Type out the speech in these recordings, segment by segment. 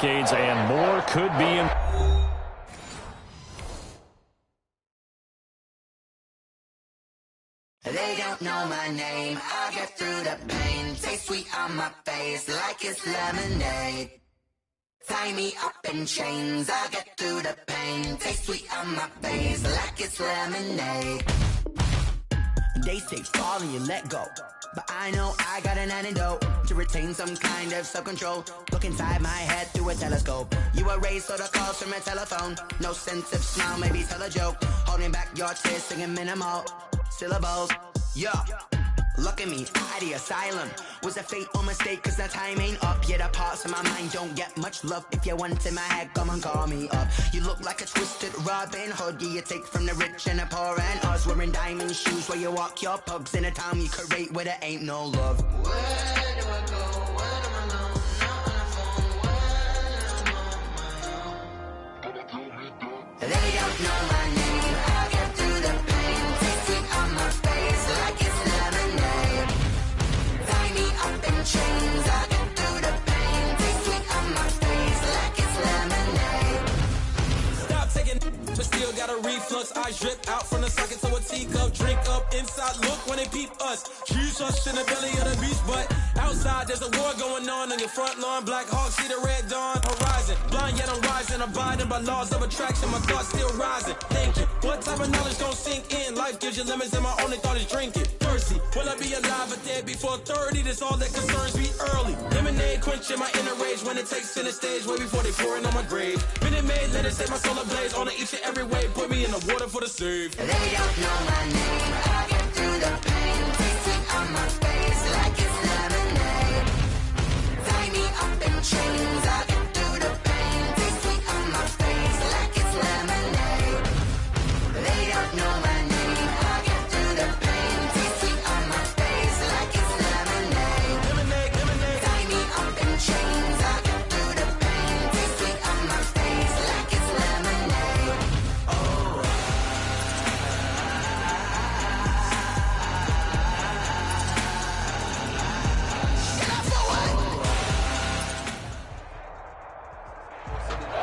Decades and more could be in. They don't know my name. I get through the pain. Taste sweet on my face like it's lemonade. Tie me up in chains. I get through the pain. Taste sweet on my face like it's lemonade. They say fall and you let go, but I know I got an antidote to retain some kind of self-control. Look inside my head through a telescope. You erase all the calls from a telephone. No sense of smile, maybe tell a joke. Holding back your tears, singing minimal syllables. Yeah, look at me, out the asylum. Was a fate or mistake, cause the time ain't up. Yet the parts of my mind don't get much love. If you want in my head, come and call me up. You look like a twisted Robin Hood. Yeah, you take from the rich and the poor and us. Wearing diamond shoes where you walk your pugs in a town you create where there ain't no love. Where do I go? When am I alone? Not on the phone. When I'm on my own. They don't know my name. I get through the pain. Taste sweet on my face like it's lemonade. Tie me up in chains. I get through the pain. Taste sweet on my face like it's lemonade. Stop taking, but still got a reflux. I drip out from the socket to a teacup. Drink up inside, look when they peep us. Choose us in the belly of the beast, but outside there's a war going on your front lawn. Black Hawk, see the red dawn horizon. Blind yet I'm rising, abiding by laws of attraction. My thoughts still rising, thinking, what type of knowledge gon' sink in? Life gives you limits and my only thought is drinking. Thirsty, will I be alive or dead before 30? That's all that concerns me early. Lemonade quenching my inner rage when it takes center stage way before they pouring on my grave. Minute Maid, let it set my soul ablaze on each and every way. Put me in the water for the save. They don't know my name. I get through the pain. Taste sweet on my face like it's lemonade. Tie me up in chains. I get through the pain. Taste sweet on my face like it's lemonade. They don't know my name. I get through the pain. Taste sweet on my face like it's lemonade. Lemonade, lemonade. Tie me up in chains. I get through the pain. Taste sweet on my face like it's lemonade. Oh.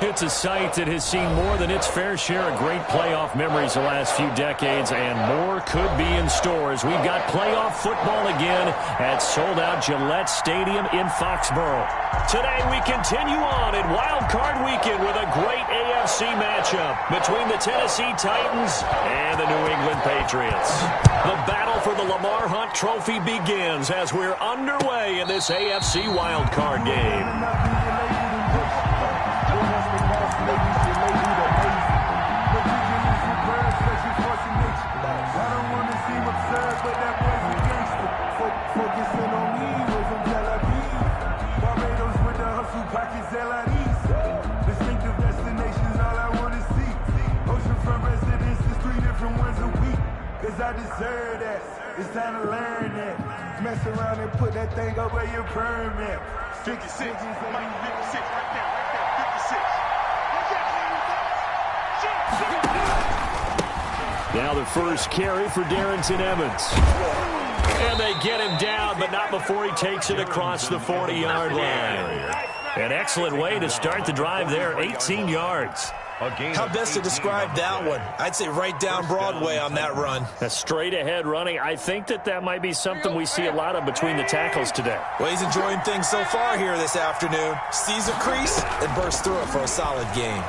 It's a site that has seen more than its fair share of great playoff memories the last few decades, and more could be in store as we've got playoff football again at sold-out Gillette Stadium in Foxborough. Today we continue on in Wild Card Weekend with a great AFC matchup between the Tennessee Titans and the New England Patriots. The battle for the Lamar Hunt Trophy begins as we're underway in this AFC Wild Card game. Distinctive destinations, all I want to see. Oceanfront residences, 3 different ones a week. Cause I deserve that. It's time to learn that. Mess around and put that thing up where your permit. 56, Mike 56, right there, 56. Now the first carry for Darrington Evans. And they get him down, but not before he takes it across the 40-yard line. An excellent way to start the drive there, 18 yards. How best to describe that one? I'd say right down Broadway on that run. A straight-ahead running. I think that might be something we see a lot of between the tackles today. Well, he's enjoying things so far here this afternoon. Sees a crease and bursts through it for a solid gain.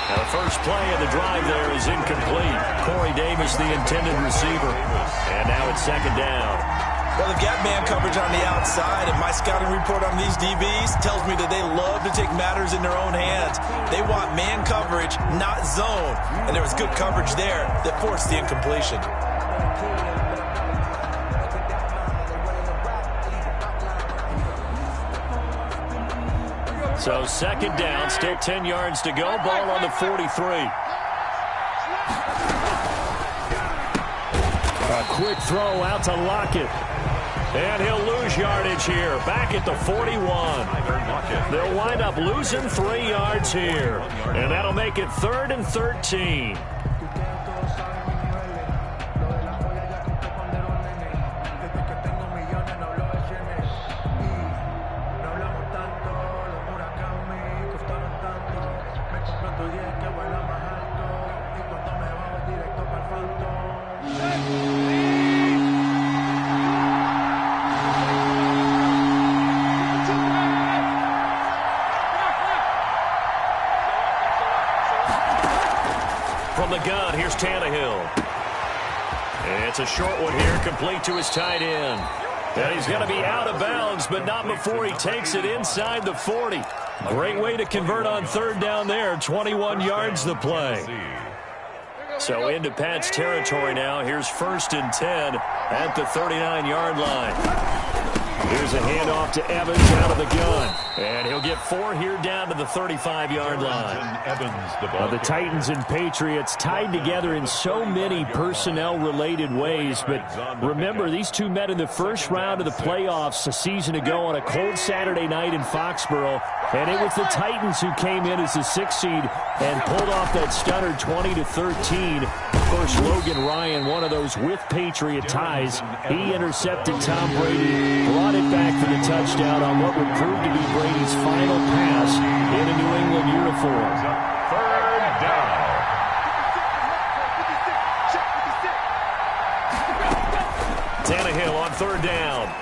Now the first play of the drive there is incomplete. Corey Davis, the intended receiver. And now it's second down. Well, they've got man coverage on the outside, and my scouting report on these DBs tells me that they love to take matters in their own hands. They want man coverage, not zone. And there was good coverage there that forced the incompletion. So second down, still 10 yards to go. Ball on the 43. A quick throw out to Lockett. And he'll lose yardage here, back at the 41. They'll wind up losing 3 yards here. And that'll make it 3rd and 13. From the gun, here's Tannehill. It's a short one here, complete to his tight end. And he's going to be out of bounds, but not before he takes it inside the 40. Great way to convert on third down there. 21 yards the play. So into Pat's territory now. Here's 1st and 10 at the 39-yard line. Here's a handoff to Evans out of the gun. And he'll get 4 here down to the 35-yard line. The Titans and Patriots tied together in so many personnel-related ways. But remember, these two met in the first round of the playoffs a season ago on a cold Saturday night in Foxborough. And it was the Titans who came in as the 6th seed and pulled off that stunner 20-13. Of course, Logan Ryan, one of those with Patriot ties. He intercepted Tom Brady, brought it back for the touchdown on what would prove to be Brady's final pass in a New England uniform. Third down. Tannehill on third down.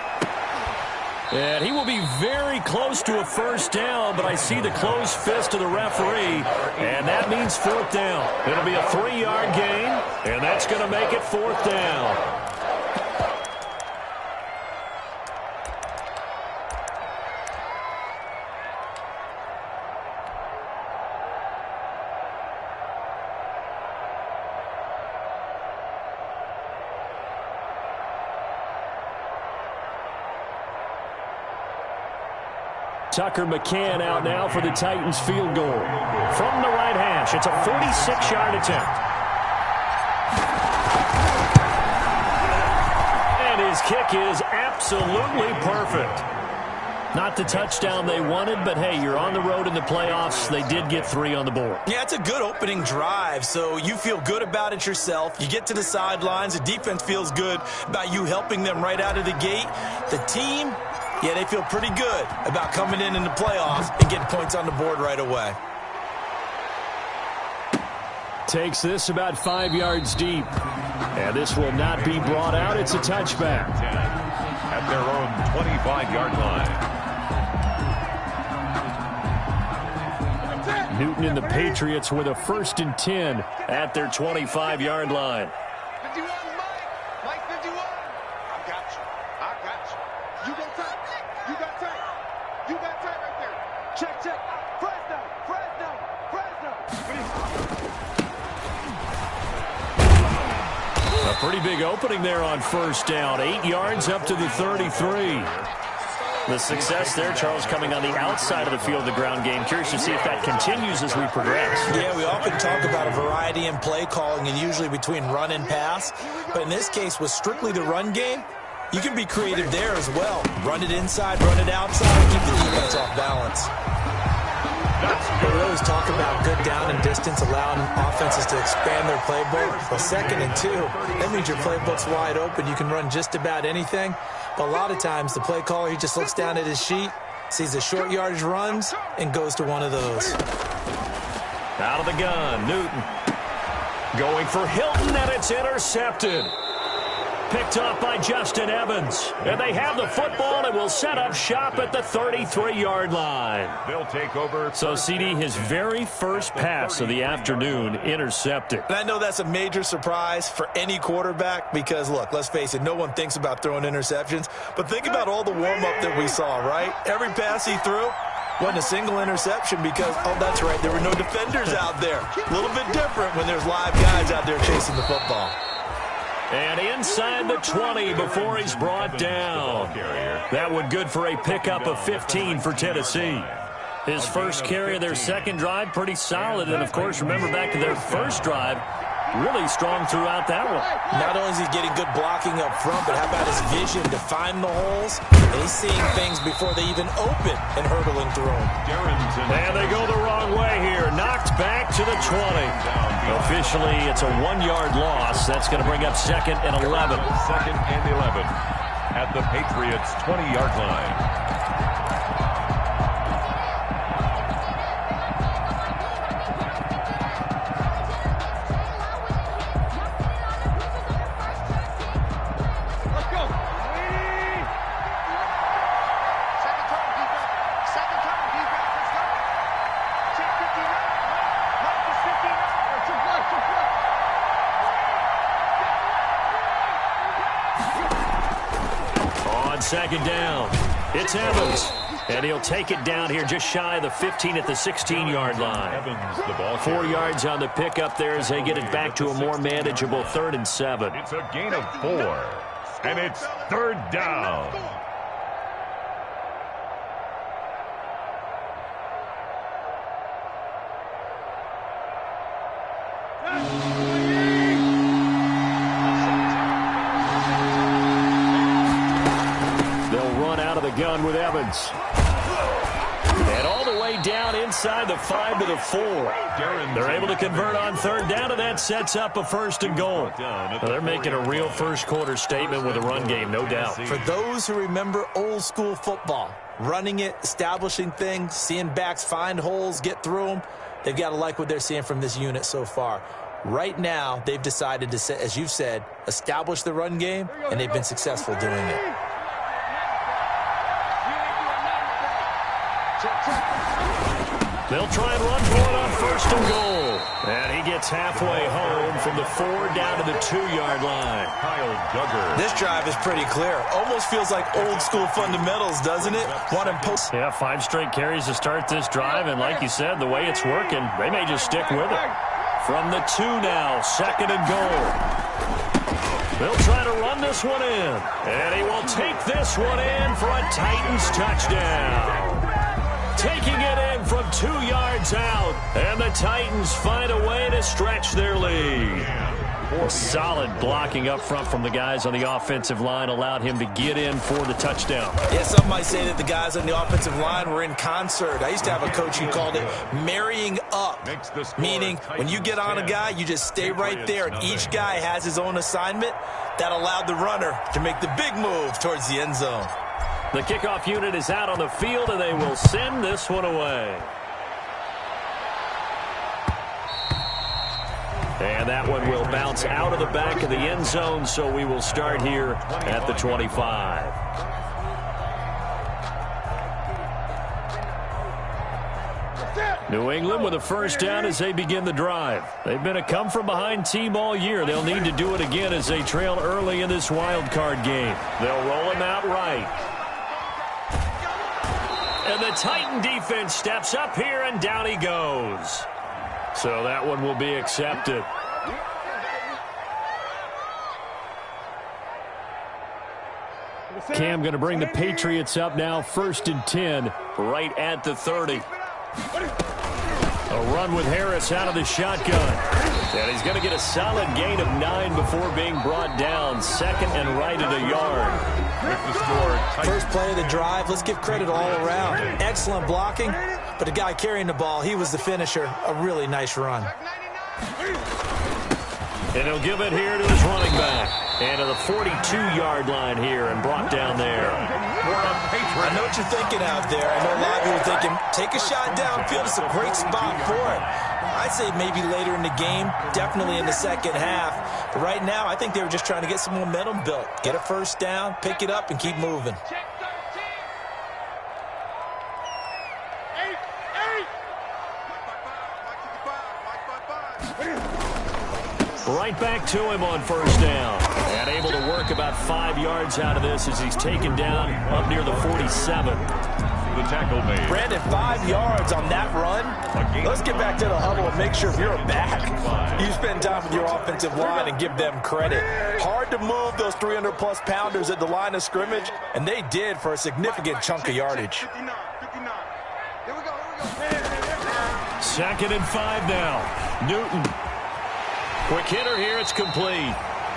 And he will be very close to a first down, but I see the closed fist of the referee, and that means 4th down. It'll be a 3-yard gain, and that's going to make it 4th down. Tucker McCann out now for the Titans field goal. From the right hash, it's a 46-yard attempt. And his kick is absolutely perfect. Not the touchdown they wanted, but hey, you're on the road in the playoffs. They did get 3 on the board. Yeah, it's a good opening drive, so you feel good about it yourself. You get to the sidelines. The defense feels good about you helping them right out of the gate. The team, yeah, they feel pretty good about coming in the playoffs and getting points on the board right away. Takes this about 5 yards deep. And this will not be brought out. It's a touchback. At their own 25-yard line. Newton and the Patriots with a 1st and 10 at their 25-yard line. 51, Mike 51. I got you. You go tight. You got tight. You got tight right there. Check. Fresno. A pretty big opening there on 1st down. 8 yards up to the 33. The success there, Charles, coming on the outside of the field, the ground game. Curious to see if that continues as we progress. Yeah, we often talk about a variety in play calling and usually between run and pass. But in this case, with strictly the run game, you can be creative there as well. Run it inside, run it outside, keep the defense off balance. We always talk about good down and distance, allowing offenses to expand their playbook. Well, 2nd and 2, that means your playbook's wide open. You can run just about anything. But a lot of times, the play caller, he just looks down at his sheet, sees the short yardage runs, and goes to one of those. Out of the gun, Newton. Going for Hilton, and it's intercepted. Picked off by Justin Evans. And they have the football and will set up shop at the 33-yard line. They'll take over. So, CD, his very first pass of the afternoon intercepted. And I know that's a major surprise for any quarterback because, look, let's face it, no one thinks about throwing interceptions. But think about all the warm-up that we saw, right? Every pass he threw wasn't a single interception because, oh, that's right, there were no defenders out there. A little bit different when there's live guys out there chasing the football. And inside the 20 before he's brought down. That one good for a pickup of 15 for Tennessee. His first carry of their second drive, pretty solid. And, of course, remember back to their first drive, really strong throughout that one. Not only is he getting good blocking up front, but how about his vision to find the holes? And he's seeing things before they even open and hurdling through them. And they go the wrong way here. Knocked back to the 20. Officially, it's a 1-yard loss. That's going to bring up 2nd and 11. 2nd and 11 at the Patriots' 20-yard line. second down. It's Evans. And he'll take it down here just shy of the 15 at the 16-yard line. Evans, the ball 4 carrier. yards on the pickup there as they get it back to a more manageable 3rd and 7. It's a gain of 4, and it's 3rd down. They'll run out of the gun with Evans. And all the way down inside the 5 to the 4. They're able to convert on 3rd down, and that sets up a 1st and goal. Well, they're making a real first-quarter statement with a run game, no doubt. For those who remember old-school football, running it, establishing things, seeing backs find holes, get through them, they've got to like what they're seeing from this unit so far. Right now, they've decided to, as you've said, establish the run game, and they've been successful doing it. They'll try and run for it on 1st and goal. And he gets halfway home from the 4 down to the 2-yard line. Kyle Duggar. This drive is pretty clear. Almost feels like old-school fundamentals, doesn't it? One in post. Yeah, 5 straight carries to start this drive, and like you said, the way it's working, they may just stick with it. From the 2 now, 2nd and goal. They'll try to run this one in, and he will take this one in for a Titans touchdown. Taking it in from 2 yards out, and the Titans find a way to stretch their lead. Solid blocking up front from the guys on the offensive line allowed him to get in for the touchdown. Yeah, some might say that the guys on the offensive line were in concert. I used to have a coach who called it marrying up, meaning when you get on a guy, you just stay right there, and each guy has his own assignment. That allowed the runner to make the big move towards the end zone. The kickoff unit is out on the field, and they will send this one away. And that one will bounce out of the back of the end zone, so we will start here at the 25. New England with a 1st down as they begin the drive. They've been a come-from-behind team all year. They'll need to do it again as they trail early in this wild card game. They'll roll him out right. And the Titan defense steps up here, and down he goes. So that one will be accepted. Cam going to bring the Patriots up now, 1st and 10, right at the 30. A run with Harris out of the shotgun. And he's going to get a solid gain of 9 before being brought down. 2nd and right at a yard. First play of the drive, let's give credit all around. Excellent blocking, but the guy carrying the ball, he was the finisher. A really nice run. And he'll give it here to his running back. And to the 42-yard line here and brought down there. I know what you're thinking out there. I know a lot of you are thinking, take a shot downfield. It's a great spot for it. I'd say maybe later in the game, definitely in the second half. But right now, I think they were just trying to get some momentum built. Get a 1st down, pick it up, and keep moving. Right back to him on 1st down. And able to work about 5 yards out of this as he's taken down up near the 47. The tackle made. Brandon, 5 yards on that run. Let's get back to the huddle and make sure if you're a back, you spend time with your offensive line and give them credit. Hard to move those 300-plus pounders at the line of scrimmage, and they did for a significant chunk of yardage. 2nd and 5 now. Newton. Quick hitter here. It's complete.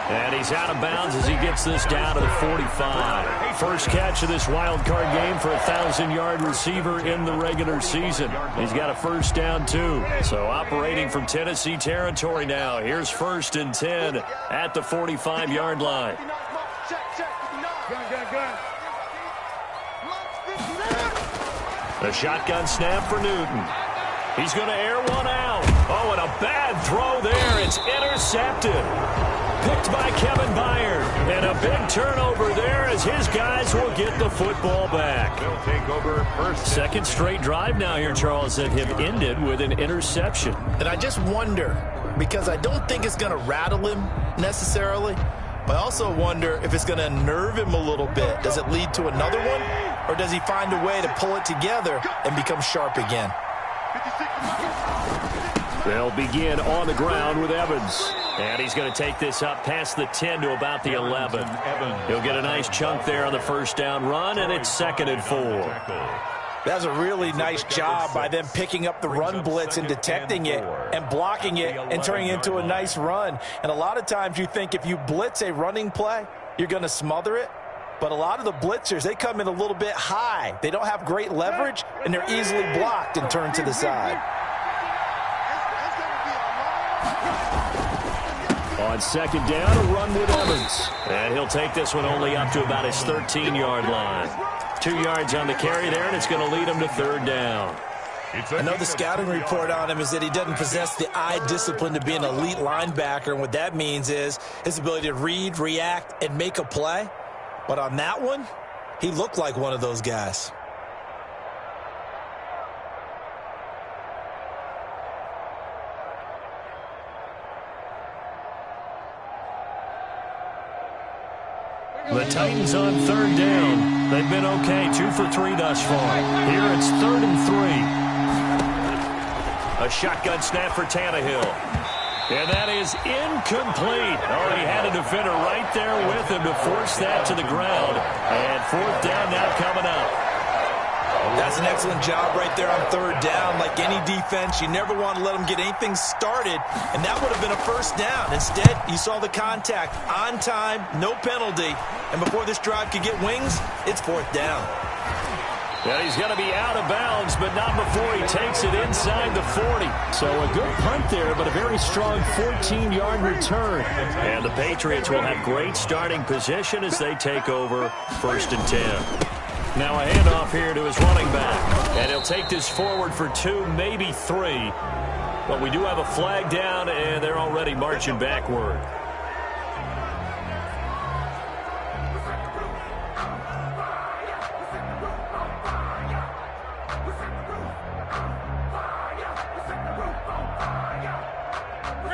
And he's out of bounds as he gets this down to the 45. First catch of this wild card game for a 1,000-yard receiver in the regular season. He's got a 1st down, too. So operating from Tennessee territory now. Here's 1st and 10 at the 45-yard line. The shotgun snap for Newton. He's going to air one out. Oh, and a bad throw there. It's intercepted. Picked by Kevin Byard. And a big turnover there as his guys will get the football back. They'll take over 2nd straight drive now here, Charles, that have ended with an interception. And I just wonder, because I don't think it's going to rattle him necessarily, I also wonder if it's going to unnerve him a little bit. Does it lead to another one? Or does he find a way to pull it together and become sharp again? They'll begin on the ground with Evans. And he's going to take this up past the 10 to about the 11. He'll get a nice chunk there on the first down run, and it's 2nd and 4. That's a really nice job by them picking up the run blitz and detecting it and blocking it and turning it into a nice run. And a lot of times you think if you blitz a running play, you're going to smother it. But a lot of the blitzers, they come in a little bit high. They don't have great leverage, and they're easily blocked and turned to the side. On 2nd down, a run with Evans. And he'll take this one only up to about his 13-yard line. 2 yards on the carry there, and it's going to lead him to 3rd down. I know the scouting report on him is that he doesn't possess the eye discipline to be an elite linebacker, and what that means is his ability to read, react, and make a play. But on that one, he looked like one of those guys. The Titans on 3rd down. They've been okay, 2 for 3 thus far. Here it's 3rd and 3. A shotgun snap for Tannehill. And that is incomplete. Oh, he had a defender right there with him to force that to the ground. And 4th down now coming up. That's an excellent job right there on 3rd down. Like any defense, you never want to let them get anything started, and that would have been a 1st down. Instead, you saw the contact on time, no penalty, and before this drive could get wings, it's 4th down. Well, he's going to be out of bounds, but not before he takes it inside the 40. So a good punt there, but a very strong 14-yard return. And the Patriots will have great starting position as they take over 1st and 10. Now a handoff here to his running back. And he'll take this forward for 2, maybe 3. But we do have a flag down, and they're already marching backward.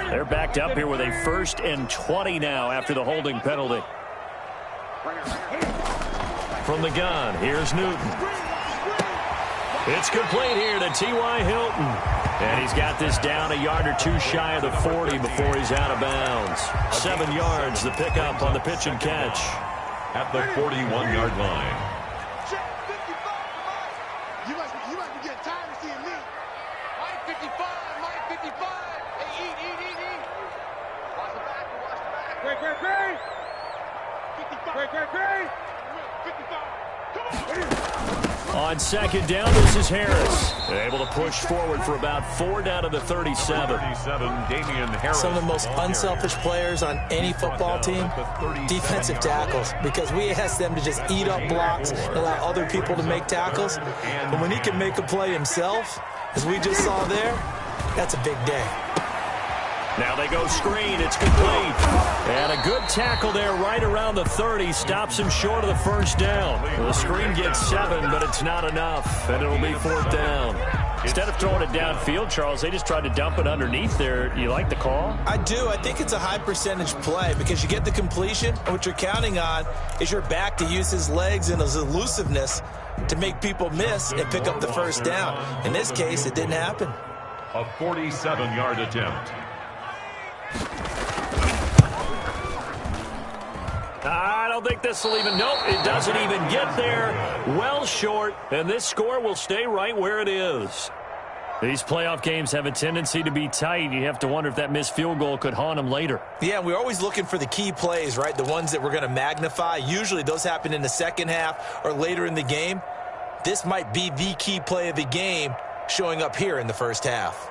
They're backed up here with a 1st and 20 now after the holding penalty. From the gun, here's Newton. It's complete here to T.Y. Hilton. And he's got this down a yard or 2 shy of the 40 before he's out of bounds. 7 yards, the pickup on the pitch and catch. At the 41-yard line. You might be getting tired of seeing me. Mike 55, Mike 55. Hey, eat. Watch the back, Great. 55. Great. 55. On 2nd down, this is Harris. Able to push forward for about 4 down to the 37. Damian Harris. Some of the most unselfish players on any football team, defensive tackles, because we ask them to just eat up blocks and allow other people to make tackles. But when he can make a play himself, as we just saw there, that's a big day. Now they go screen. It's complete. And a good tackle there right around the 30. Stops him short of the 1st down. The screen gets 7, but it's not enough. And it'll be 4th down. Instead of throwing it downfield, Charles, they just tried to dump it underneath there. You like the call? I do. I think it's a high percentage play because you get the completion, and what you're counting on is your back to use his legs and his elusiveness to make people miss and pick up the 1st down. In this case, it didn't happen. A 47-yard attempt. I don't think this will even, nope, it doesn't even get there. Well short, and this score will stay right where it is. These playoff games have a tendency to be tight. You have to wonder if that missed field goal could haunt them later. Yeah, we're always looking for the key plays, right? The ones that we're going to magnify. Usually those happen in the second half or later in the game. This might be the key play of the game showing up here in the 1st half.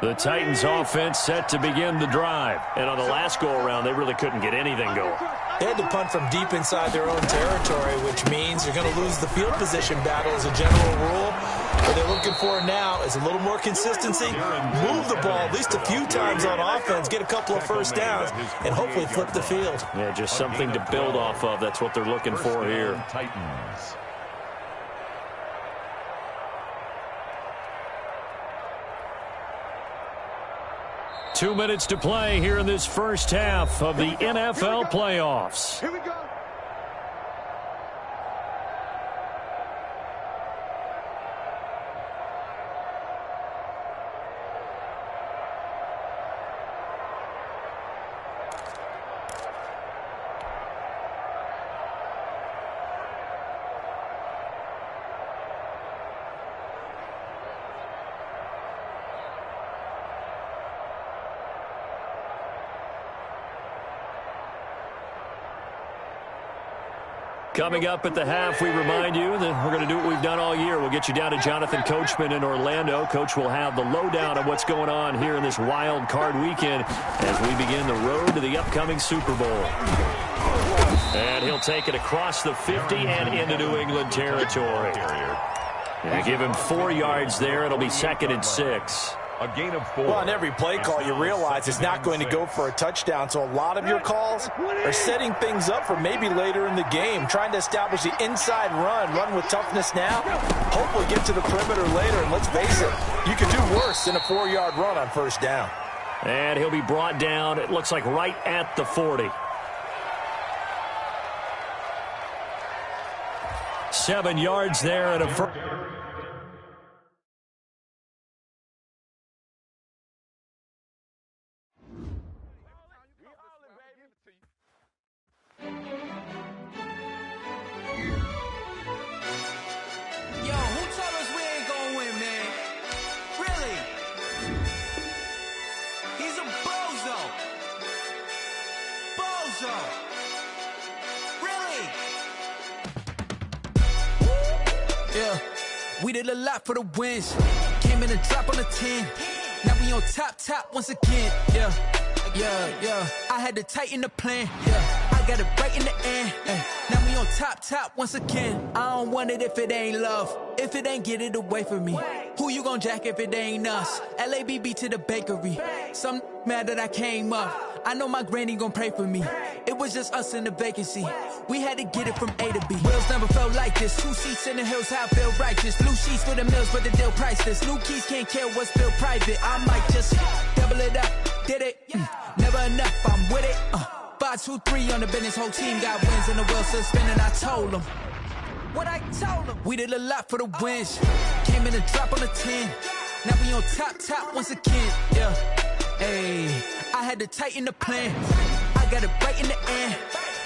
The Titans offense set to begin the drive. And on the last go-around, they really couldn't get anything going. They had to punt from deep inside their own territory, which means you're going to lose the field position battle as a general rule. What they're looking for now is a little more consistency, move the ball at least a few times on offense, get a couple of first downs, and hopefully flip the field. Yeah, just something to build off of. That's what they're looking for here. Titans. Two minutes to play here in this first half of the NFL playoffs. Here we go. Coming up at the half, we remind you that we're going to do what we've done all year. We'll get you down to Jonathan Coachman in Orlando. Coach will have the lowdown of what's going on here in this wild card weekend as we begin the road to the upcoming Super Bowl. And he'll take it across the 50 and into New England territory. And give him 4 yards there. It'll be 2nd and 6. A gain of 4. Well, on every play call, you realize it's not going to go for a touchdown, so a lot of your calls are setting things up for maybe later in the game, trying to establish the inside run with toughness now, hopefully get to the perimeter later, and let's face it, you can do worse than a 4-yard run on first down. And he'll be brought down, it looks like right at the 40. 7 yards there and a first. We did a lot for the wins. Came in and drop on the 10. Now we on top once again. Yeah. I had to tighten the plan. Yeah. I got it right in the end. Now we on top once again. I don't want it if it ain't love. If it ain't, get it away from me. Who you gon' jack if it ain't us? LABB to the bakery. Some mad that I came up. I know my granny gon' pray for me. It was just us in the vacancy. We had to get it from A to B. Wheels never felt like this. 2 seats in the hills, how I feel righteous. Blue sheets for the mills, but the deal priceless. New keys can't care what's built private. I might just double it up. Did it? Never enough, I'm with it. 5, 2, 3 on the business. Whole team got wins and the wheels still spinning. I told them what I told them. We did a lot for the wins. Came in and drop on the 10. Now we on top once again. Yeah. Hey, I had to tighten the plan. I got it right in the end.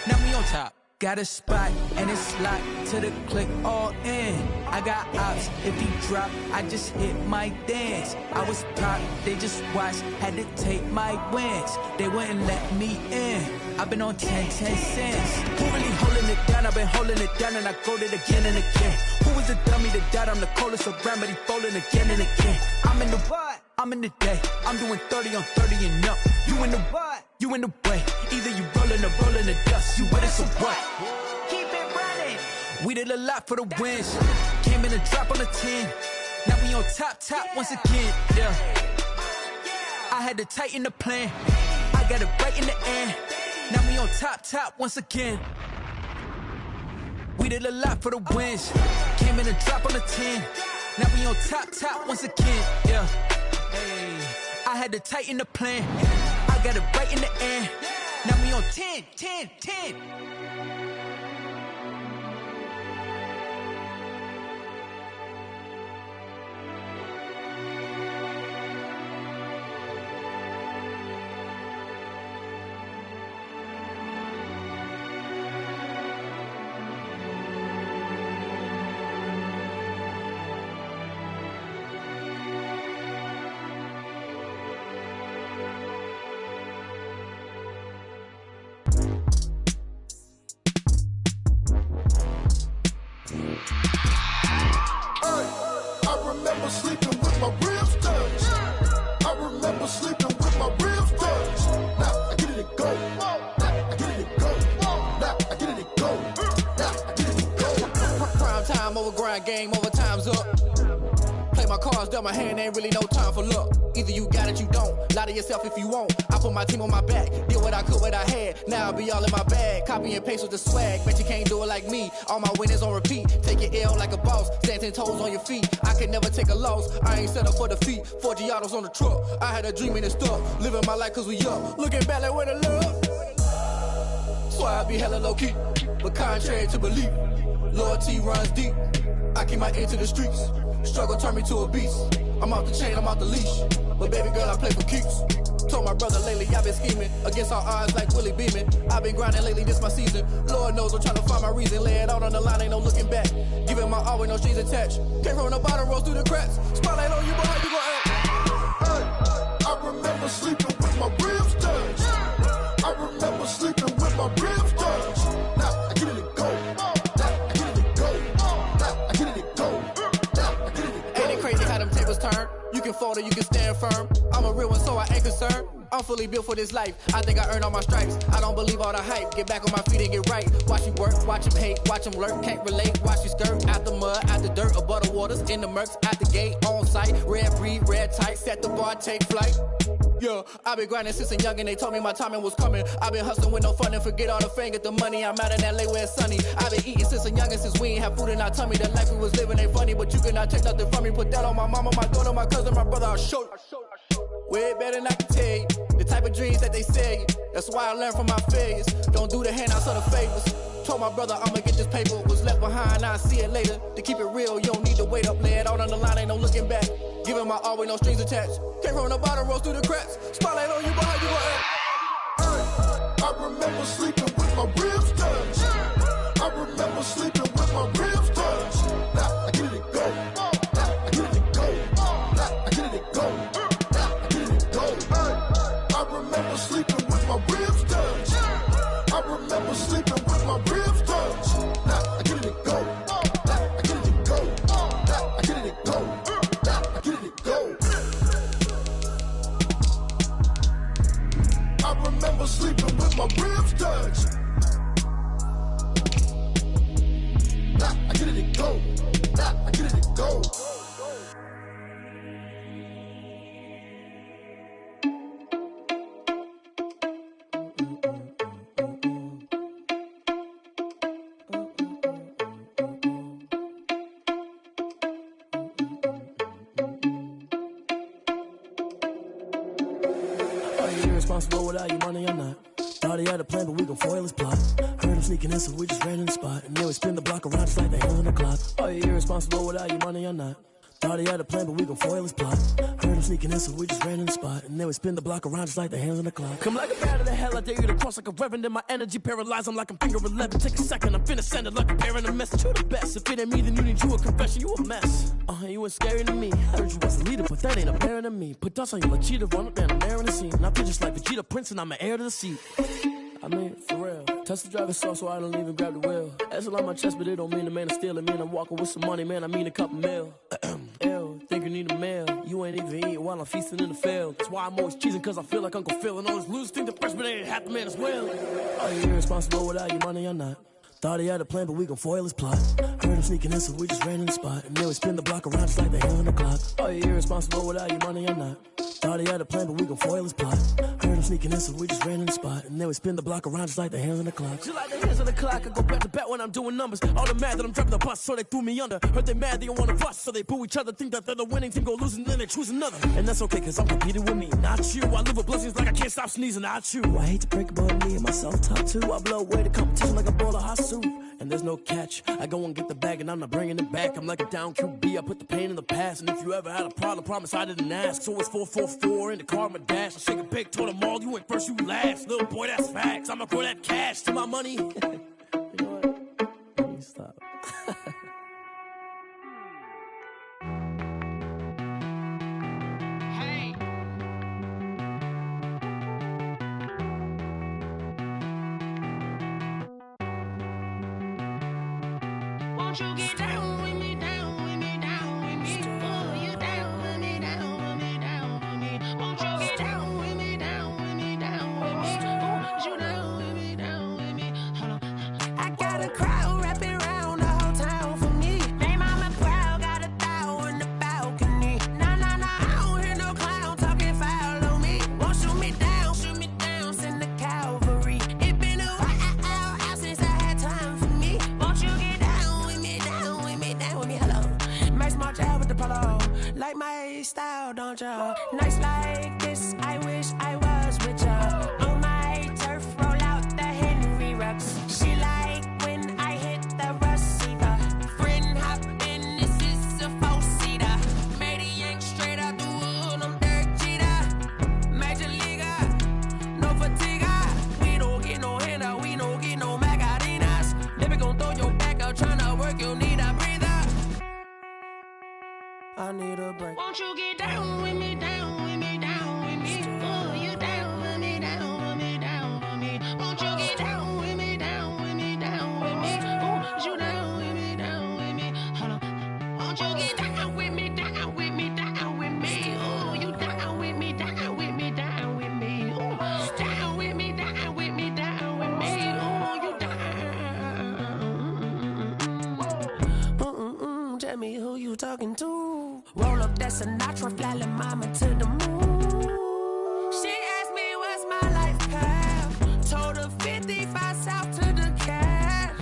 Now we on top. Got a spot and it's locked to the click all in. I got ops, if he drop, I just hit my dance. I was pop, they just watched, had to take my wins. They wouldn't let me in. I've been on 10 cents. Who really holding it down? I've been holding it down and I go it again and again. Who was the dummy that died? I'm the coldest around, but he folding again and again. I'm in the what? I'm in the day. I'm doing 30 on 30 and up. You in the what? You in the way. Either you rolling or rolling the dust. You with us or what? Keep it running. We did a lot for the wins. Came in and drop on the 10. Now we on top once again. Yeah. I had to tighten the plan. I got it right in the end. Now we on top once again. We did a lot for the wins. Came in and drop on the 10. Now we on top once again. Yeah. Hey, I had to tighten the plan. I got it right in the end. Now we on 10. Game over, time's up. my cards dealt my hand, ain't really no time for luck. Either you got it, you don't. Lie to yourself if you won't. I put my team on my back, did what I could, what I had. Now I'll be all in my bag. Copy and paste with the swag. Bet you can't do it like me. All my winners on repeat. Take your L like a boss. Stand 10 toes on your feet. I can never take a loss. I ain't set up for defeat. 4 Giottos on the truck. I had a dream and it stuck. Living my life cause we up. Looking back like where the love. So I be hella low key. But contrary to belief, loyalty runs deep. I keep my ear to the streets. Struggle turned me to a beast. I'm off the chain, I'm off the leash. But baby girl, I play for keeps. Told my brother lately, I've been scheming against all odds like Willie Beeman. I've been grinding lately, this my season. Lord knows I'm trying to find my reason. Lay it out on the line, ain't no looking back. Giving my all with no strings attached. Came from the bottom, rose through the cracks. Spotlight on you, but how you gon' act? Hey, I remember sleeping with my ribs touched. I remember sleeping with my ribs touched. Now I get it to go. Now I get it to go. Now I get it to go. Now I get it to go. Ain't it crazy how them tables turn? You can fold or you can stand firm. I'm a real one, so I ain't concerned. I'm fully built for this life. I think I earned all my stripes. I don't believe all the hype. Get back on my feet and get right. Watch you work, watch him hate, watch him lurk. Can't relate, watch you skirt. Out the mud, out the dirt, above the waters, in the murks, out the gate, on site. Red breed, red tight, set the bar, take flight. Yeah, I been grinding since a young and they told me my timing was coming. I been hustling with no fun and forget all the fame, get the money. I'm out in LA where it's sunny. I been eating since a young and since we ain't have food in our tummy. The life we was living ain't funny, but you cannot take nothing from me. Put that on my mama, my daughter, my cousin, my brother, I'll show you. Way better than I can tell you. The type of dreams that they sell you. That's why I learned from my failures. Don't do the handouts or the favors. Told my brother I'ma get this paper. Was left behind, I'll see it later. To keep it real, you don't need to wait up. Lay it out on the line, ain't no looking back. Giving my all with no strings attached. Came from the bottom, rose through the cracks. Spotlight on you, but how you gon' act? Hey, I remember sleeping with my ribs touched. I remember sleeping with my ribs touched. Now I get it to go. Now I get it to go. Now I get it to go. Now I get it to go. Hey, I remember sleeping with my ribs touched. I remember sleeping with my ribs touched. Now I get it to go. Now I get it to go. Now I get it to go. Now I get it to go. I remember sleeping with my ribs touched. Now I get it to go. Now I get it to go. Responsible without your money or not. Thought he had a plan, but we gon' foil his plot. Heard him sneaking in, so we just ran in the spot. And then we spin the block around just like the hands on the clock. Are you irresponsible without your money or not? Thought he had a plan, but we gon' foil his plot. Heard him sneaking in, so we just ran in the spot. And then we spin the block around just like the hands on the clock. Come like a bat of the hell, I dare you to cross like a reverend. And my energy paralyzed, I'm like I'm finger 11. Take a second, I'm finna send it like a bearing a message. You the best, if it ain't me, then you need you a confession. You a mess, you ain't scary to me. Heard you was a leader, but that ain't apparent to me. Put dust on you like cheetah, run up and I'm there in the scene. And I feel just like Vegeta Prince and I'm an heir to the seat. I mean, for real. Touch the driver's sauce so I don't even grab the wheel. That's on my chest, but it don't mean the man is stealing. Man, I'm walking with some money, man, I mean a couple mil. Ew, think you need a meal. You ain't even eating while I'm feasting in the field. That's why I'm always cheesing, cause I feel like Uncle Phil. And all those losers think the freshman ain't half the man as well. Are you irresponsible without your money or not? Thought he had a plan, but we gon' foil his plot. Heard him sneaking in, so we just ran in the spot. And then we spin the block around just like the hands on the clock. Are you irresponsible without your money or not? Thought he had a plan, but we gon' foil his plot. Heard him sneaking in, so we just ran in the spot. And then we spin the block around just like the hands on the clock. Just like the hands on the clock, I go back to back when I'm doing numbers. All the mad that I'm driving the bus, so they threw me under. Heard they mad, they don't wanna bust, so they boo each other. Think that they're the winning team, go losing, then they choose another. And that's okay, cause I'm competing with me, not you. I live with blessings like I can't stop sneezing, not you. I hate to break about me and my self-talk too. I blow away the competition like a bowl of hot soup. And there's no catch, I go and get the bag and I'm not bringing it back. I'm like a down QB, I put the pain in the past. And if you ever had a problem, promise I didn't ask. So it's 444 in the car, my dash. I shake a big, told them all, you ain't first, you last. Little boy, that's facts, I'ma throw that cash to my money. You know what? Let me stop. Won't you get down with me, down with me, down with me? Oh, you down with me, down with me, down with me. Won't you get down with me, down with me, down with me? Oh, you down with me, down with me? Hold on. I got a crowd wrapping around the whole town for me. They mama proud, got a thou in the balcony. style, don't ya? Nights like this, I wish I was with ya. On my turf, roll out the Henry Rux. She like when I hit the receiver. Friend hop in, this is a four-seater. Made a yank straight out the wood, I'm Derek Jeter. Major leaguer, no fatigue. We don't get no handout, we don't get no Macarinas. Never gon' throw your back out, tryna work, you need a breather. I need a break. Won't you get down with me, down with me, down with me? Oh, you down with me, down with me, down with me. Won't you get down with me, down with me, down with me? Oh, you down with me, down with me? Hold on. Won't you get down with me, down with me, down with me? Oh, you down with me, down with me, down with me? Oh, down with me, down with me, down with me? Oh, you down. Tell me who you talking to. Roll up that Sinatra, fly la mama to the moon. She asked me what's my life path. Told her 55 south to the cab.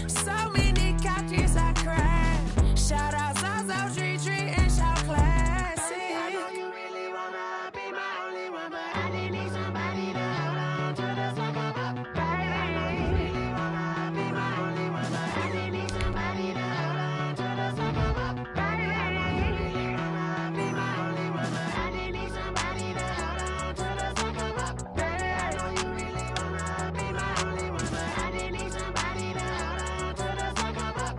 So many couches I cried. Shout out South Street and shout classy. I know you really wanna be my only one, but I didn't need somebody to hold on to the sucker up. Baby, I know you really wanna be my only one, but I didn't need somebody to hold on to the sucker up. Baby, I know you really wanna be my only one, but I didn't need somebody to hold on to the sucker up. Baby, I know you really wanna be my only one, but I didn't need somebody to hold on to the sucker up.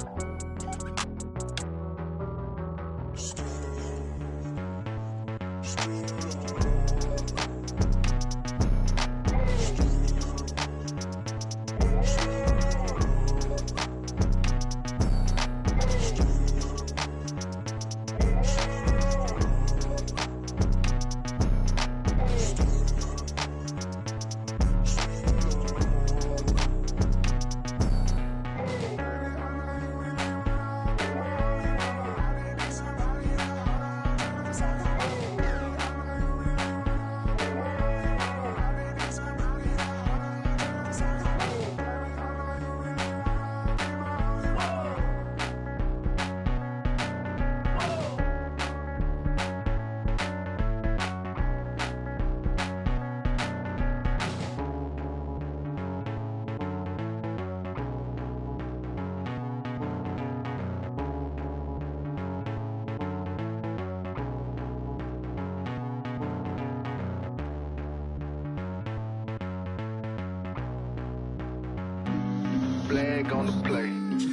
Flag on the play.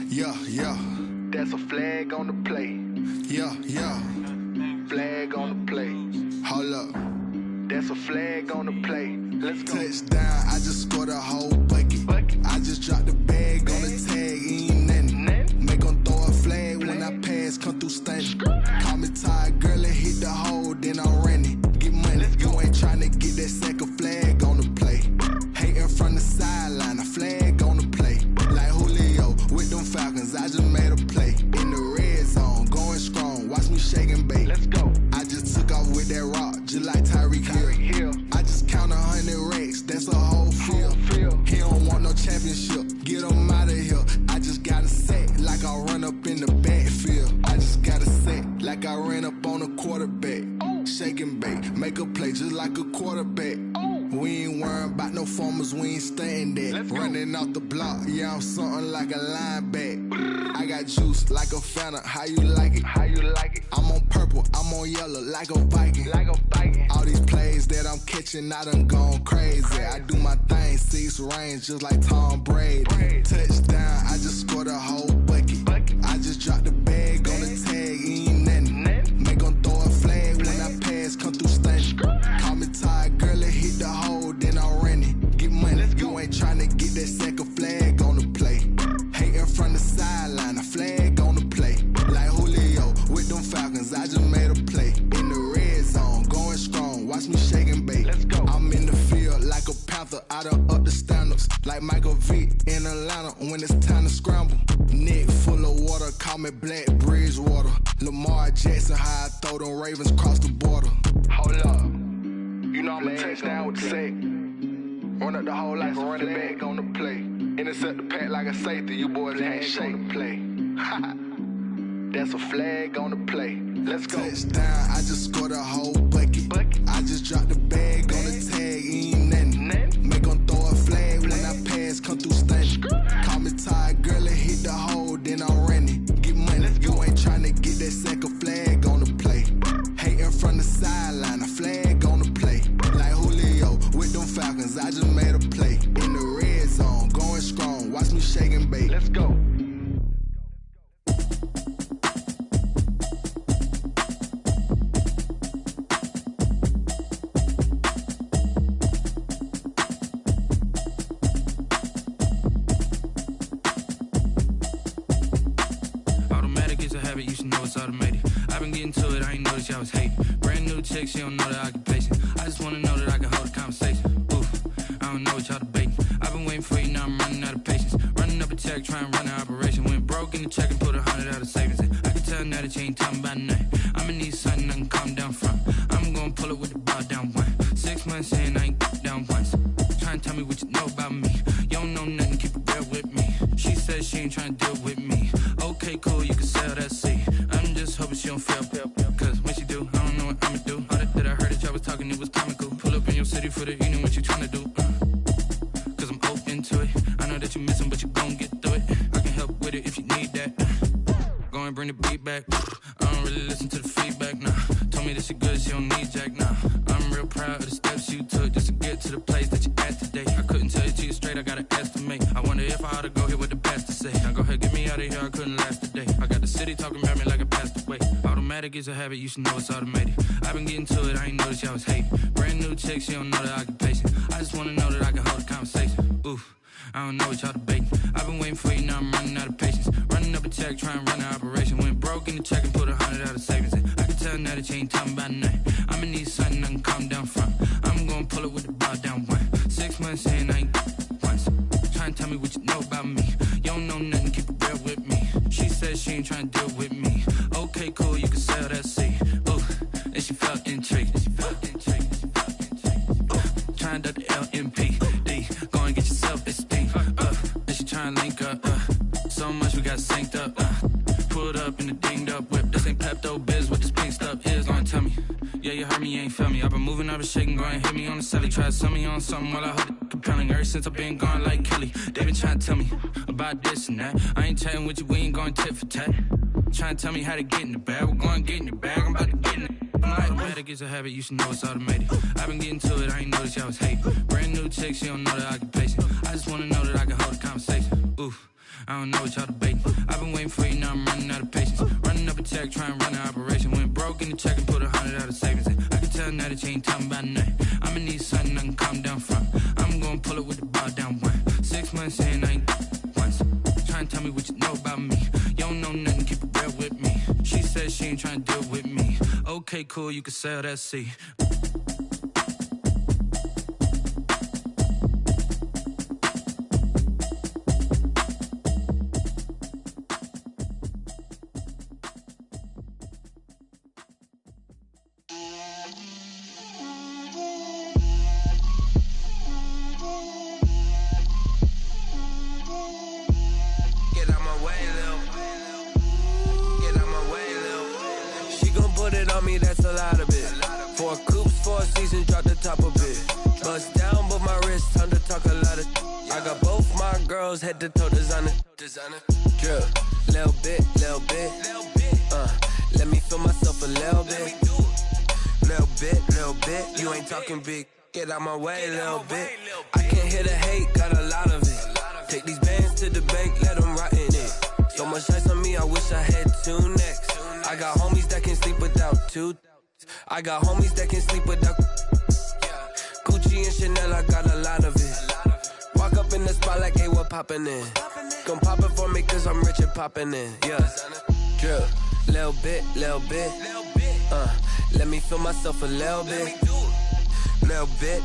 Yeah, yeah. That's a flag on the play. Yeah, yeah. Flag on the play. Hold up. That's a flag on the play. Let's go. Touchdown, I just scored a whole bucket. I just dropped the bag on the tag, ain't nothing. Make 'em throw a flag when I pass, come through stunning. Call me tired, girl, and hit the hole, then I'm running. Get money, you ain't tryna get that second flag on the play. Hating from the sideline, a flag on the play. Like Julio with them Falcons, I just made a play. In the red zone, going strong, watch me shake and bake. Let's go. I just took off with that rock, just like Tyreek Hill. I just count 100 racks, that's a whole field. He don't want no championship, get him out of here. I just got a set, like I run up in the backfield. I just got a set, like I ran up on a quarterback. Shake and bake, make a play just like a quarterback. We ain't worrying about no formers, we ain't staying that. Running off the block, yeah, I'm something like a lineback. I got juice like a Fanta, how you like it? How you like it? I'm on purple, I'm on yellow, like a Viking. Like a Viking. All these plays that I'm catching, I done gone crazy. I do my thing, 6 range, just like Tom Brady. Touchdown, I just scored a whole bucket. I just dropped the bag on the tag, ain't nothing. Make 'em throw a flag when I pass, come through stunning. Call me tired, girl, and hit the hole, then I'm running. Get money, you ain't tryna get that second flag on the play. Hating from the sideline, a flag on the play. Like Julio with them Falcons, I just made a play. In the red zone, going strong, watch me shake and bake. Let's go. I'm in the field like a Panther, I done up the standards. Like Michael Vick in Atlanta when it's time to scramble. Neck full of water, call me Black Bridgewater. Lamar Jackson, how I throw them Ravens cross the border. Hold up. You know I'm a touchdown with the sack. Run up the whole like a running back on the play. Intercept the pack like a safety, you boys can't shake the play. That's a flag on the play. Let's go. Touchdown, I just scored a whole bucket. I just dropped the bag on the tag, ain't nothing. Make 'em throw a flag when I pass, come through stunning. Call me tired, girl, and hit the hole, then I'm running. Get money, you ain't tryna get that second flag on the play. Hating from the sideline, a flag on the play. Like Julio with them Falcons, I just made a play. In the red zone, going strong, watch me shake and bake. Let's go. You should know it's automated. I've been getting to it, I ain't noticed y'all was hating. Brand new chick, she don't know the occupation. I just wanna know that I can hold a conversation. Oof, I don't know what y'all debating. I've been waiting for you, now I'm running out of patience. Running up a check, trying to run an operation. Went broke in the check and put 100 out of savings. I can tell now that you ain't talking about nothing. I'ma need something I can calm down from. I'm gonna pull it with the ball down one. 6 months in, I ain't down once. Trying to tell me what you know about me. You don't know nothing, keep it real with me. She says she ain't trying to deal with me. Okay, cool, you can sell that seat. I'm just hoping she don't fail, cause when she do, I don't know what I'ma do. All that I heard that y'all was talking, it was comical. Pull up in your city for the evening, what you tryna do? Cause I'm open to it. I know that you missing, but you gon' get through it. I can help with it if you need that. Go and bring the beat back. I don't really listen to the feedback, nah. Told me that she good, she don't need jack, nah. I'm real proud of the steps you took just to get to the place that you at today. I couldn't tell you to you straight, I gotta estimate. I wonder if I ought to go here with the best to say. Now go ahead, get me out of here, I couldn't last today. I got the city talking about me like I passed away. Automatic is a habit, you should know it's automated. I've been getting to it, I ain't noticed y'all was hating. Brand new chick, she don't know the occupation. I just wanna know that I can hold a conversation. Oof, I don't know what y'all debating. I've been waiting for you, now I'm running out of patience. Running up a check, trying to run an operation. Went broke in the check and put 100 out of savings. I can tell now that you ain't talking about nothing. I'ma need something I can calm down from. I'm gonna pull it with the ball down one. 6 months in, I ain't once. Trying to tell me what you know about me. You don't know nothing, keep it real with me. She says she ain't trying to deal with me. Okay, cool, you can sell that seat. Ooh, and she felt intrigued. Trying to the LMPD. Go and get yourself esteemed. And she trying to link up. So much we got synced up. Pulled up in the dinged up whip. This ain't Pepto Biz, what this pink stuff is. Gonna tell me. Yeah, you heard me, you ain't felt me. I've been moving, I've been shaking, go and hit me on the celly. Try to sell me on something while I hold it compelling. Ever since I've been gone like Kelly, they been trying to tell me about this and that. I ain't chatting with you, we ain't going tit for tat. Trying to tell me how to get in the bag. We're going to get in the bag, I'm about to get in it. Automatic is a habit, you should know it's automated. I've been getting to it, I ain't noticed y'all was hating. Brand new chick, she don't know the occupation. I just wanna know that I can hold a conversation. Oof, I don't know what y'all debating. I've been waiting for you, now I'm running out of patience. Running up a check, trying to run an operation. Went broke in the check and put 100 out of savings. I can tell now that you ain't talking about nothing. I'ma need something I can calm down from. I'm gonna pull it with the ball down one. 6 months in, I ain't once. Trying to tell me what you know about me. You don't know nothing, keep it real with me. She says she ain't trying to deal with me. Okay, cool, you can sell that seat. That's a lot of it. 4 coops, 4 seasons, drop the top of it. Bust down, but my wrist, time to talk a lot of. I got both my girls, head to toe designer. Drip, little bit. Let me feel myself a little bit. Little bit. You ain't talking big. Get out my way, little bit. I can't hear the hate, got a lot of it. Take these bands to the bank, let them rot in it. So much ice on me, I wish I had 2 necks. I got homies that can sleep without 2. I got homies that can sleep without Gucci and Chanel, I got a lot of it. Walk up in the spot like, hey, what poppin' in? Come pop it for me, cause I'm rich and poppin' in, yeah. Drip, little bit. Let me feel myself a little bit. Little bit.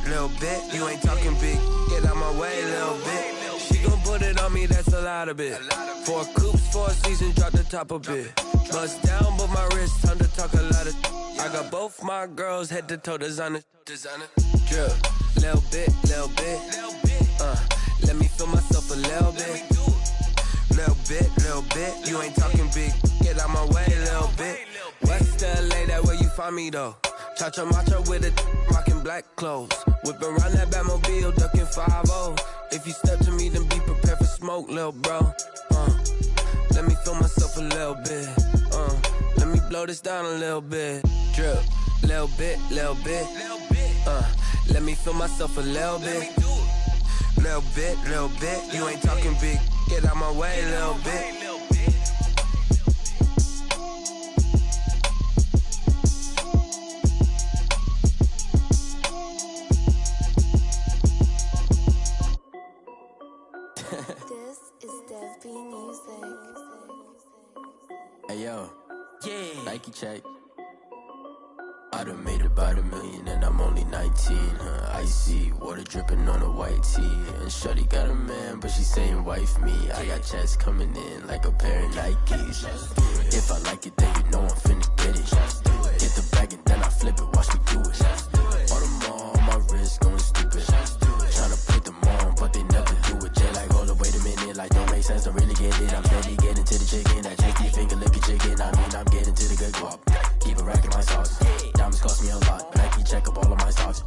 You ain't talking big, get out my way, little bit. She gon' put it on me, that's a lot of it. 4 coops, 4 seasons, drop the top of it. Bust down, but my wrist, time to talk a lot of. I got both my girls, head to toe designer. Drip, little bit. Let me feel myself a little bit. Little bit. You ain't talking big, get out my way, little bit. West LA, that where you find me though. Chacha macha with a rockin' black clothes. Whippin' around that Batmobile, duckin' 5-0. If you step to me, then be prepared for smoke, lil' bro. Let me feel myself a little bit. Let me blow this down a little bit. Drip, little bit, little bit. Let me feel myself a little bit. Little bit, little bit. You ain't talking big. Get out my way, little bit. This is Dev B Music. Hey yo, yeah. Nike check. I done made about $1 million and I'm only 19. Icy water dripping on a white tee. And shorty got a man, but she saying wife me. I got checks coming in like a pair of Nikes. If I like it, then you know I'm finna get it. Get the bag and then I flip it, watch me do it. All them on my wrist going stupid. Tryna put them on, but they never do it. Jay like, hold up, wait a minute, like don't make sense, don't really get it. I'm steady getting to the chicken, that tasty finger licking chicken. I mean, I'm getting to the good guap. Keep a rack in my socks. Diamonds cost me a lot. Nike check up all of my socks.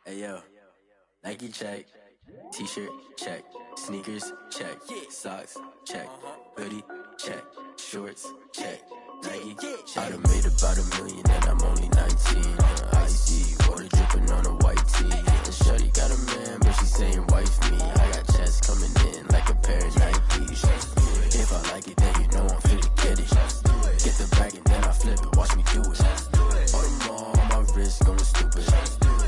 Hey yo, Nike check. T-shirt check. Sneakers check. Socks check. Hoodie check. Shorts check. Nike check. I done made about $1 million and I'm only 19. Icy water dripping on a white tee. And shorty got a man, but she saying wife me. I got checks coming in like a pair of Nikes. If I like it, then you know I'm finna get it. Get the bag and then I flip it, watch me do it. All them on my wrist going stupid.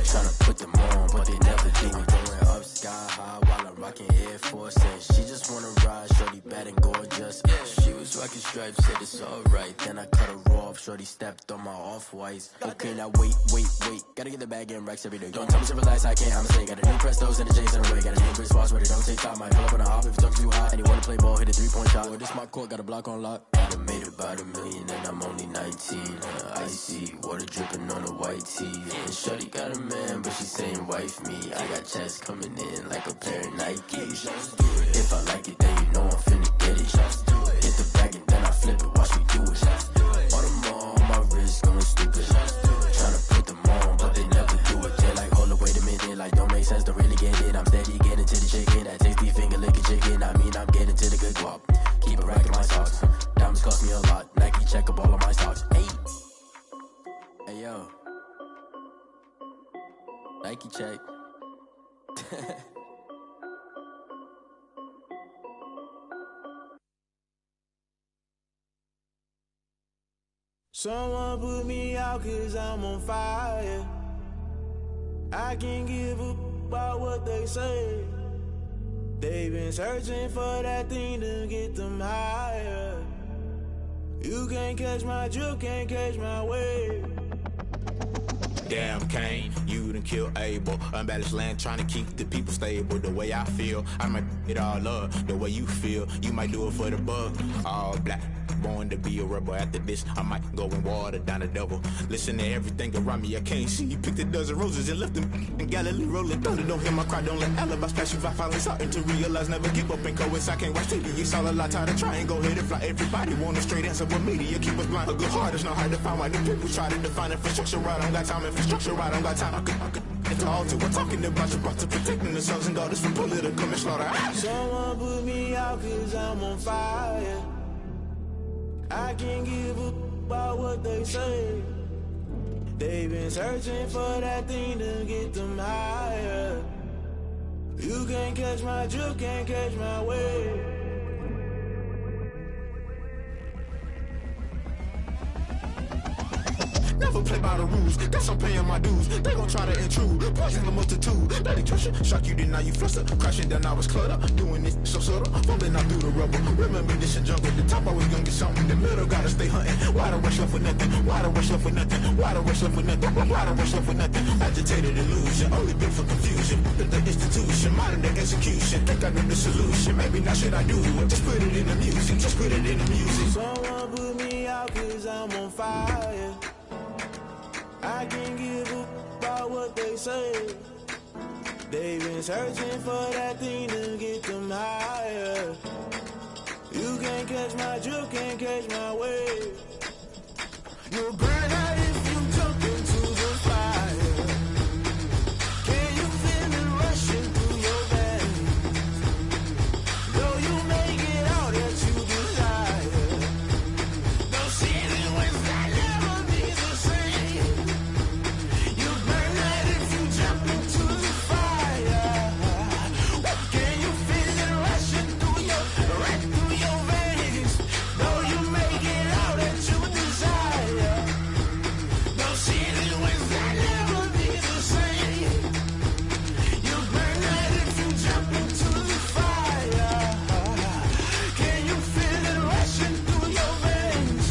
Tryna put them on, but they never do it. Going up sky high while I'm rocking Air Force. And she just wanna ride, shorty bad and gorgeous. She was rocking stripes, said it's alright. Then I cut her off, shorty stepped on my off-whites. Okay, now wait. Gotta get the bag and racks every day. Don't tell me to relax, I can't, I'ma say. Got a new Prestos and a J's in the way. Got a new wrist watch, but it don't take time. Might pull up on a hop if it's talking too hot. And you wanna play ball, hit a 3-point shot. Well, this my court, got a block on lock. I done made about $1 million and I'm only 19. Icy water dripping on a white tee. And shorty got a man, but she saying wife me. I got checks coming in like a pair of Nikes. If I like it, then you know I'm finna get it. Get the bag and then I flip it, watch me do it. All them on my wrist going stupid. Tryna put them on, but they never do it. They like, hold up, wait a minute, like don't make sense, don't really get it. I'm steady getting to the chicken, that tasty finger licking chicken. I mean, I'm getting to the good guap. Keep a rack in my socks. Diamonds cost me a lot. Nike check up all of my stocks. Hey yo, Nike check. Someone put me out 'cause I'm on fire. I can't give a about what they say. They've been searching for that thing to get them higher. You can't catch my drift, can't catch my wave. Damn Kane, you done killed Abel. Unbalanced land trying to keep the people stable. The way I feel, I might it all up. The way you feel, you might do it for the bug. All black, born to be a rebel. After this, I might go and water down the devil. Listen to everything around me, I can't see. You picked a dozen roses and left them in Galilee rolling thunder. Don't hear my cry, don't let alibis pass you. I finally starting to realize, never give up and coincide. I can't watch TV, it's all a lot. Time to try and go ahead and fly. Everybody want a straight answer, but media keep us blind. A good heart is not hard to find. Why the people try to define infrastructure right? I don't got time, infrastructure right, I don't got time. I could into all to. We're talking about you, brought to protecting the sons and daughters from political and slaughter. Someone put me out 'cause I'm on fire. I can't give a about what they say. They've been searching for that thing to get them higher. You can't catch my drift, can't catch my wave. Never play by the rules, guess I'm paying my dues. They gon' try to intrude, poison the multitude. Let it touch it, shock you, then now you fluster. Crashing down, I was cluttered, doing this so subtle. Falling out through the rubble. Remember this is jungle, the top always gonna get something. In the middle, gotta stay hunting. Why the rush left with nothing? Why the rush left with nothing? Why the rush left with nothing? Why the rush left with nothing? Agitated illusion, only built for confusion. The institution, modern day execution. Think I know the solution, maybe now should I do it? Just put it in the music, just put it in the music. Someone put me out 'cause I'm on fire. I can't give a about what they say. They've been searching for that thing to get them higher. You can't catch my drift, can't catch my wave. You'll burn out if you jump into the fire. Can you feel it rushing through your veins? Though you make it all that you desire. No ceiling was that never be the same. You burn out if you jump into the fire. Can you feel it rushing through your veins? Though you make it all that you desire. No ceiling was that never be the same. You burn out if you jump into the fire. Can you feel it rushing through your veins?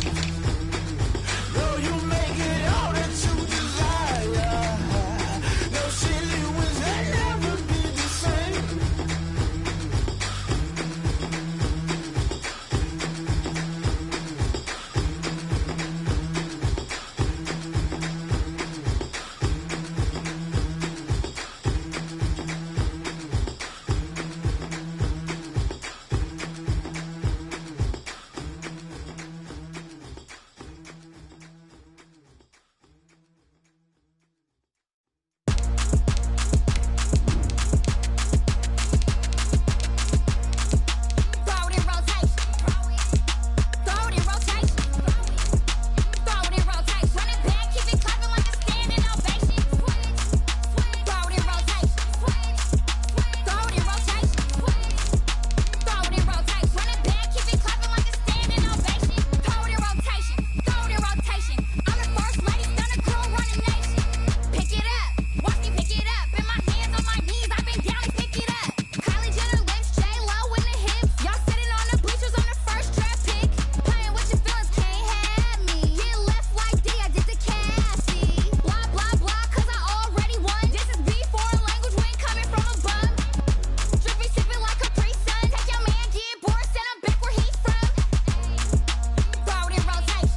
Though you make it all that you desire. No ceiling was that never be the same. Throw it in rotation. Throw it in rotation. Throw it in rotation. Run it back, keep it clapping like a standing ovation. Throw it in rotation. Throw it in rotation. Throw it in rotation. Run it back, keep it clapping like a standing ovation. Throw it in rotation. Throw it in rotation. I'm the first lady, stunner crew, running nation. Pick it up, watch me pick it up. In my hands, on my knees, I've been down to pick it up. Kylie Jenner lips, J-Lo in the hips. Y'all sitting on the bleachers on the first draft pick. Playing with your feelings, can't have me. Get left like D, I did the Cassie. Blah, blah, blah, cause I already won. This is B4 language, we ain't coming from a bum. Drippy, sipping like a pre-sun. Take your man, get bored, send him back where he's from. Throw it in rotation.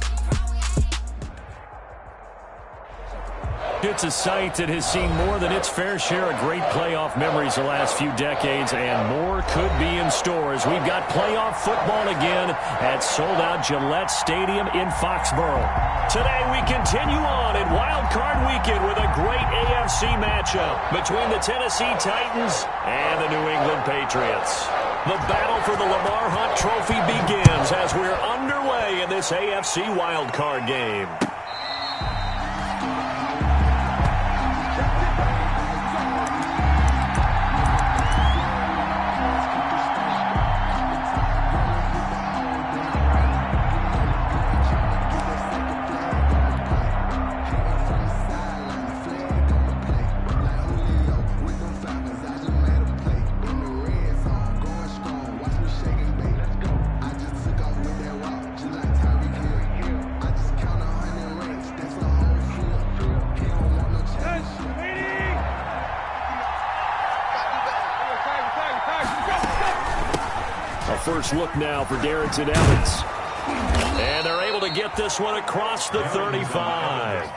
It's a site that has seen more than its fair share of great playoff memories the last few decades, and more could be in store as we've got playoff football again at sold-out Gillette Stadium in Foxborough. Today we continue on in Wild Card Weekend with a great AFC matchup between the Tennessee Titans and the New England Patriots. The battle for the Lamar Hunt Trophy begins as we're underway in this AFC Wild Card game. First look now for Darrington Evans. And they're able to get this one across the 35.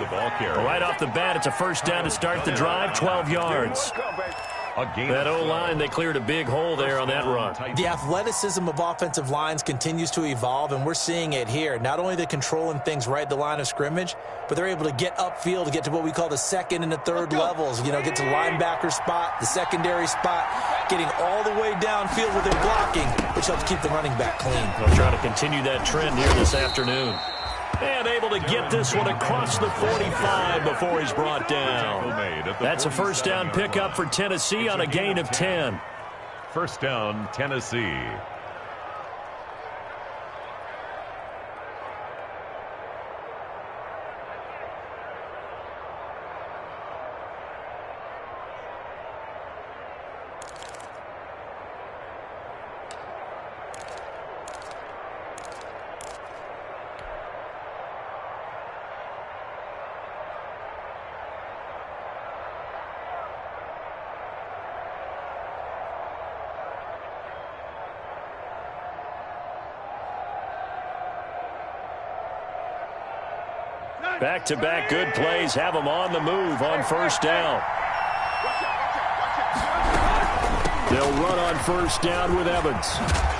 Right off the bat, it's a first down to start the drive, 12 yards. That O-line, they cleared a big hole there on that run. The athleticism of offensive lines continues to evolve, and we're seeing it here. Not only the controlling things right at the line of scrimmage, but they're able to get upfield to get to what we call the second and the third levels. You know, get to the linebacker spot, the secondary spot, getting all the way downfield with their blocking, which helps keep the running back clean. They'll try to continue that trend here this afternoon. And able to get this one across the 45 before he's brought down. That's a first down pickup for Tennessee on a gain of 10. First down, Tennessee. Back-to-back good plays have them on the move on first down. They'll run on first down with Evans.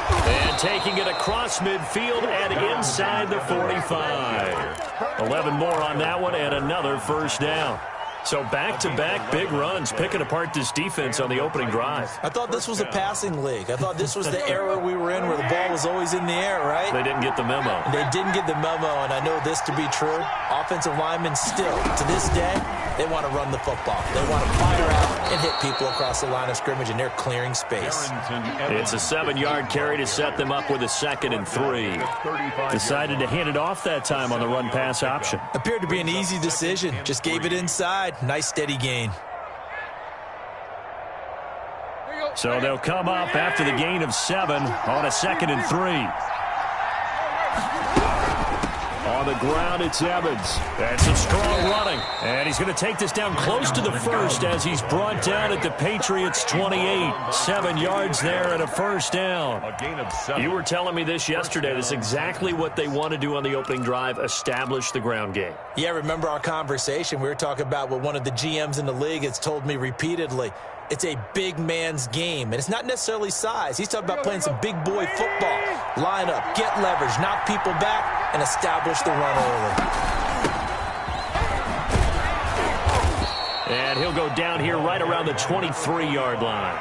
And taking it across midfield and inside the 45. 11 more on that one and another first down. So back-to-back big runs, picking apart this defense on the opening drive. I thought this was a passing league. I thought this was the era we were in where the ball was always in the air, right? They didn't get the memo. They didn't get the memo, and I know this to be true. Offensive linemen still, to this day, they want to run the football. They want to fire out and hit people across the line of scrimmage, and they're clearing space. It's a 7-yard carry to set them up with a 2nd and 3. Decided to hand it off that time on the run-pass option. Appeared to be an easy decision. Just gave it inside. Nice steady gain. So they'll come up after the gain of 7 on a 2nd and 3. On the ground, it's Evans. That's some strong running. And he's going to take this down close to the first as he's brought down at the Patriots' 28. 7 yards there and a first down. A gain of 7. You were telling me this yesterday. This is exactly what they want to do on the opening drive, establish the ground game. Yeah, remember our conversation? We were talking about what one of the GMs in the league has told me repeatedly. It's a big man's game, and it's not necessarily size. He's talking about playing some big boy football. Line up, get leverage, knock people back, and establish the run early. And he'll go down here right around the 23-yard line.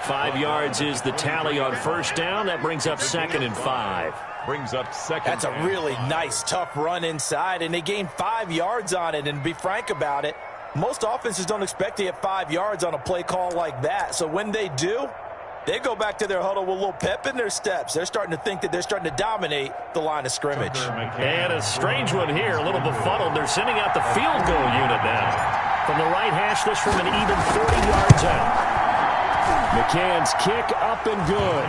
5 yards is the tally on first down. That brings up 2nd and 5. Brings up 2nd. That's a really nice, tough run inside, and they gained 5 yards on it. And to be frank about it, most offenses don't expect to get 5 yards on a play call like that. So when they do, they go back to their huddle with a little pep in their steps. They're starting to think that they're starting to dominate the line of scrimmage. And a strange one here, a little befuddled. They're sending out the field goal unit now. From the right hash, this from an even 40 yards out. McCann's kick up and good.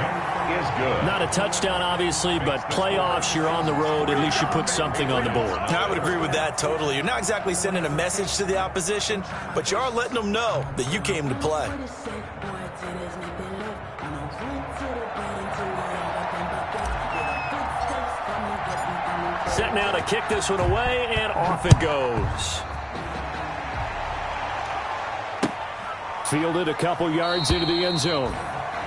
Is good. Not a touchdown, obviously, but playoffs, you're on the road. At least you put something on the board. I would agree with that totally. You're not exactly sending a message to the opposition, but you are letting them know that you came to play. Set now to kick this one away, and off it goes. Fielded a couple yards into the end zone.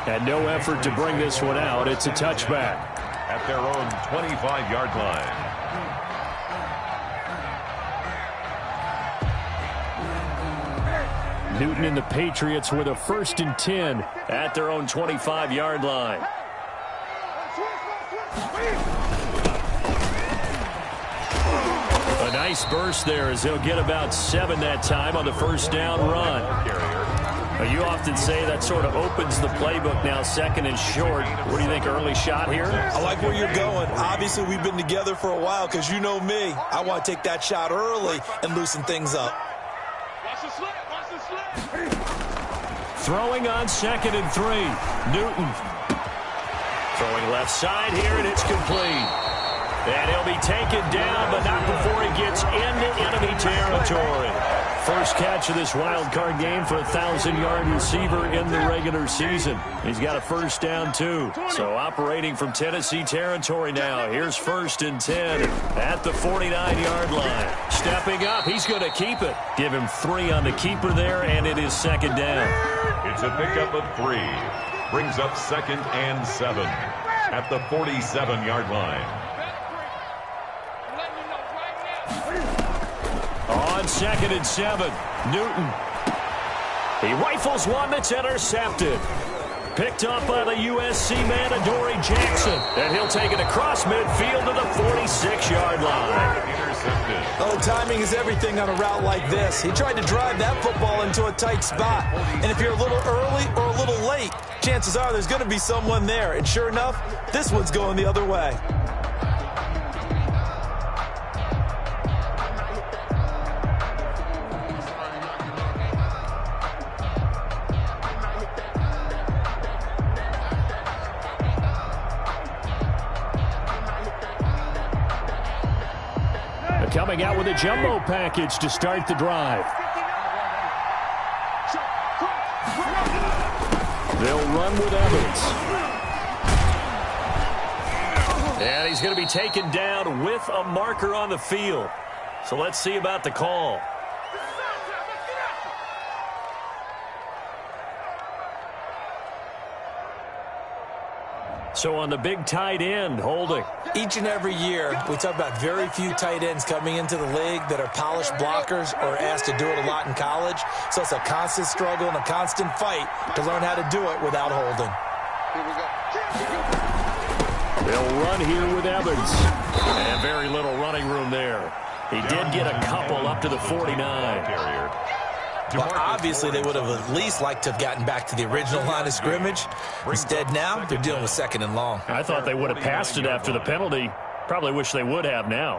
And no effort to bring this one out. It's a touchback. At their own 25-yard line. Newton and the Patriots with a 1st and 10 at their own 25-yard line. A nice burst there as they'll get about 7 that time on the first down run. You often say that sort of opens the playbook now, 2nd and short. What do you think, early shot here? I like where you're going. Obviously, we've been together for a while because you know me. I want to take that shot early and loosen things up. Watch the slip. Watch the slip. Throwing on 2nd and 3. Newton. Throwing left side here, and it's complete. And he'll be taken down, but not before he gets into enemy territory. First catch of this wild card game for a 1,000-yard receiver in the regular season. He's got a first down, too. So operating from Tennessee territory now. Here's 1st and 10 at the 49-yard line. Stepping up, he's going to keep it. Give him 3 on the keeper there, and it is 2nd down. It's a pickup of 3. Brings up 2nd and 7 at the 47-yard line. On 2nd and 7, Newton. He rifles one that's intercepted. Picked up by the USC man, Adoree Jackson. And he'll take it across midfield to the 46-yard line. Intercepted. Oh, timing is everything on a route like this. He tried to drive that football into a tight spot. And if you're a little early or a little late, chances are there's going to be someone there. And sure enough, this one's going the other way. Coming out with a jumbo package to start the drive. They'll run with Evans. And he's going to be taken down with a marker on the field. So let's see about the call. So on the big tight end, holding. Each and every year, we talk about very few tight ends coming into the league that are polished blockers or asked to do it a lot in college. So it's a constant struggle and a constant fight to learn how to do it without holding. They'll run here with Evans. And very little running room there. He did get a couple up to the 49. Well, obviously, they would have at least liked to have gotten back to the original line of scrimmage. Instead, now, they're dealing with 2nd and long. I thought they would have passed it after the penalty. Probably wish they would have now.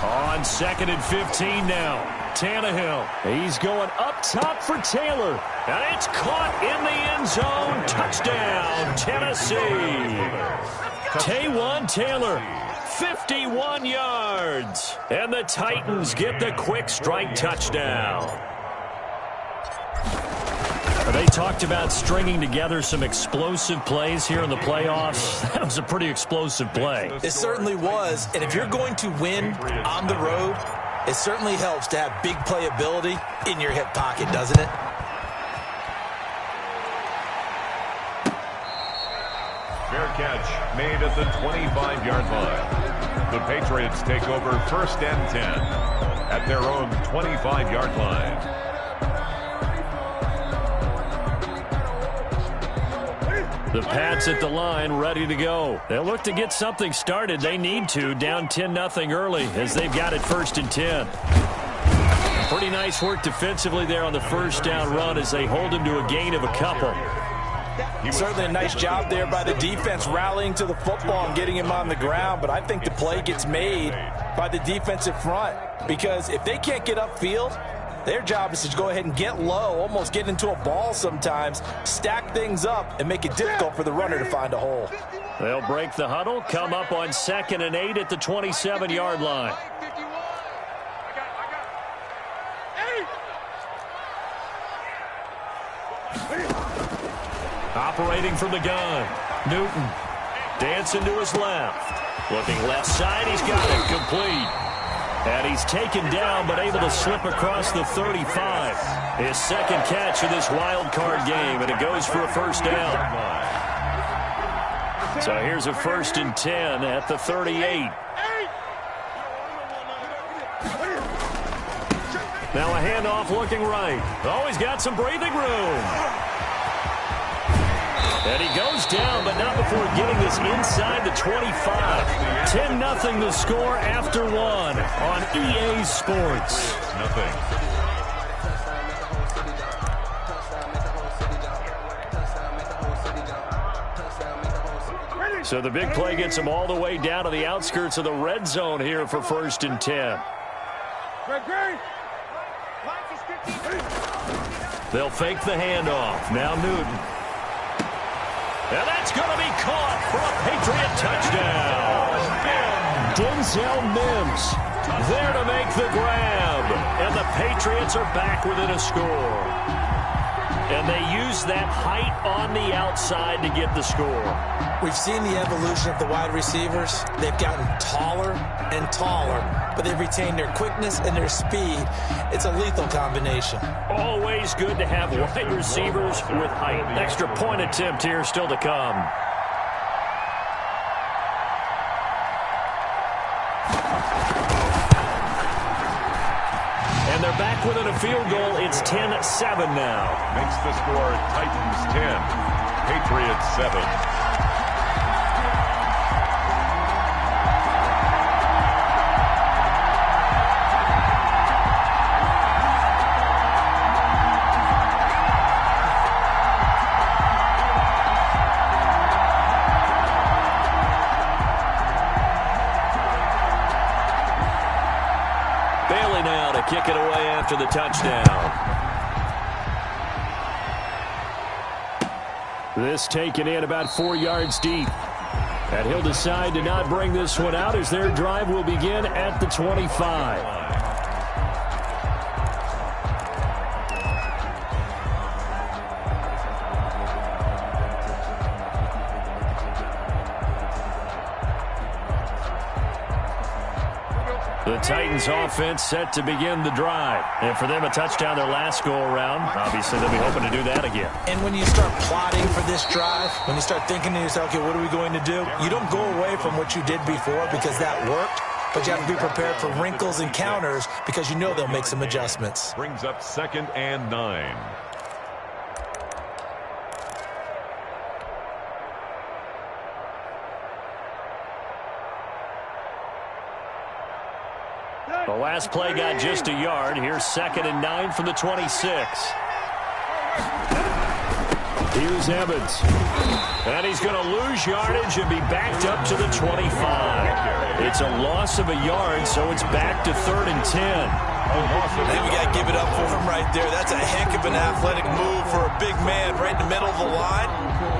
On 2nd and 15 now. Tannehill. He's going up top for Taylor. And it's caught in the end zone. Touchdown, Tennessee. Taywan Taylor, 51 yards. And the Titans get the quick strike touchdown. They talked about stringing together some explosive plays here in the playoffs. That was a pretty explosive play. It certainly was. And if you're going to win on the road, it certainly helps to have big playability in your hip pocket, doesn't it? Fair catch made at the 25-yard line. The Patriots take over 1st and 10 at their own 25-yard line. The Pats at the line, ready to go. They'll look to get something started. They need to, down 10-0 early as they've got it 1st and 10. Pretty nice work defensively there on the first down run as they hold him to a gain of a couple. Certainly a nice job there by the defense rallying to the football and getting him on the ground, but I think the play gets made by the defensive front because if they can't get upfield, their job is to go ahead and get low, almost get into a ball sometimes, stack things up, and make it difficult for the runner to find a hole. They'll break the huddle, come up on 2nd and 8 at the 27-yard line. Operating from the gun, Newton dancing to his left. Looking left side, he's got it complete. And he's taken down, but able to slip across the 35. His 2nd catch of this wild card game, and it goes for a 1st down. So here's a 1st and 10 at the 38. Now a handoff looking right. Oh, he's got some breathing room. And he goes down, but not before getting this inside the 25. 10-0 the score after 1 on EA Sports. Nothing. So the big play gets him all the way down to the outskirts of the red zone here for 1st and 10. They'll fake the handoff. Now Newton. And that's going to be caught for a Patriot touchdown. Denzel Mims there to make the grab. And the Patriots are back within a score. And they use that height on the outside to get the score. We've seen the evolution of the wide receivers. They've gotten taller and taller, but they've retained their quickness and their speed. It's a lethal combination. Always good to have wide receivers with height. Extra point attempt here still to come. And they're back within a field goal. It's 10-7 now. Makes the score Titans 10, Patriots 7. Kick it away after the touchdown. This taken in about 4 yards deep. And he'll decide to not bring this one out as their drive will begin at the 25. The Titans offense set to begin the drive. And for them, a touchdown their last go-around. Obviously, they'll be hoping to do that again. And when you start plotting for this drive, when you start thinking to yourself, okay, what are we going to do? You don't go away from what you did before because that worked, but you have to be prepared for wrinkles and counters because you know they'll make some adjustments. Brings up 2nd and 9. The last play got just a yard. Here's 2nd and 9 from the 26. Here's Evans. And he's going to lose yardage and be backed up to the 25. It's a loss of a yard, so it's back to 3rd and 10. I think we got to give it up for him right there. That's a heck of an athletic move for a big man right in the middle of the line.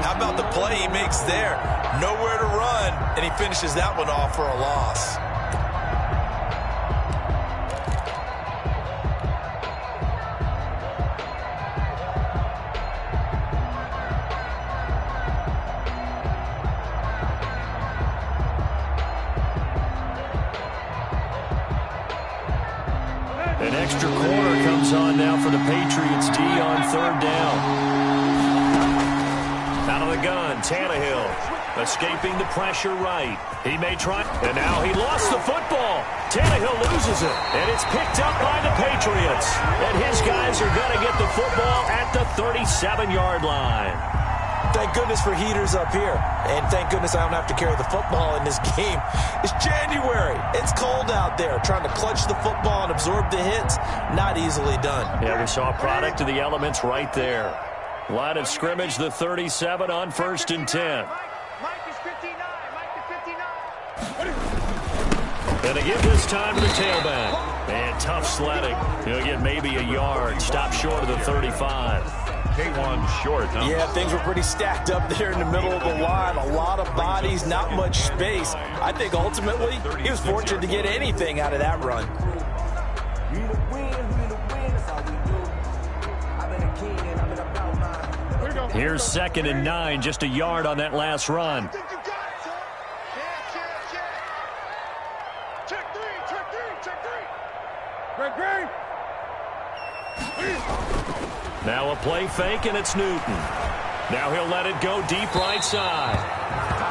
How about the play he makes there? Nowhere to run, and he finishes that one off for a loss. An extra corner comes on now for the Patriots D on 3rd down. Out of the gun, Tannehill escaping the pressure right. He may try, and now he lost the football. Tannehill loses it, and it's picked up by the Patriots. And his guys are going to get the football at the 37-yard line. Thank goodness for heaters up here. And thank goodness I don't have to carry the football in this game. It's January. It's cold out there. Trying to clutch the football and absorb the hits, not easily done. Yeah, we saw a product of the elements right there. Line of scrimmage, the 37 on 1st and 10. And again this time to the tailback. And tough sledding. He'll get maybe a yard. Stop short of the 35. K1 short, huh? Yeah, things were pretty stacked up there in the middle of the line. A lot of bodies, not much space. I think ultimately he was fortunate to get anything out of that run. Here's 2nd and 9, just a yard on that last run. Now a play fake, and it's Newton. Now he'll let it go deep right side.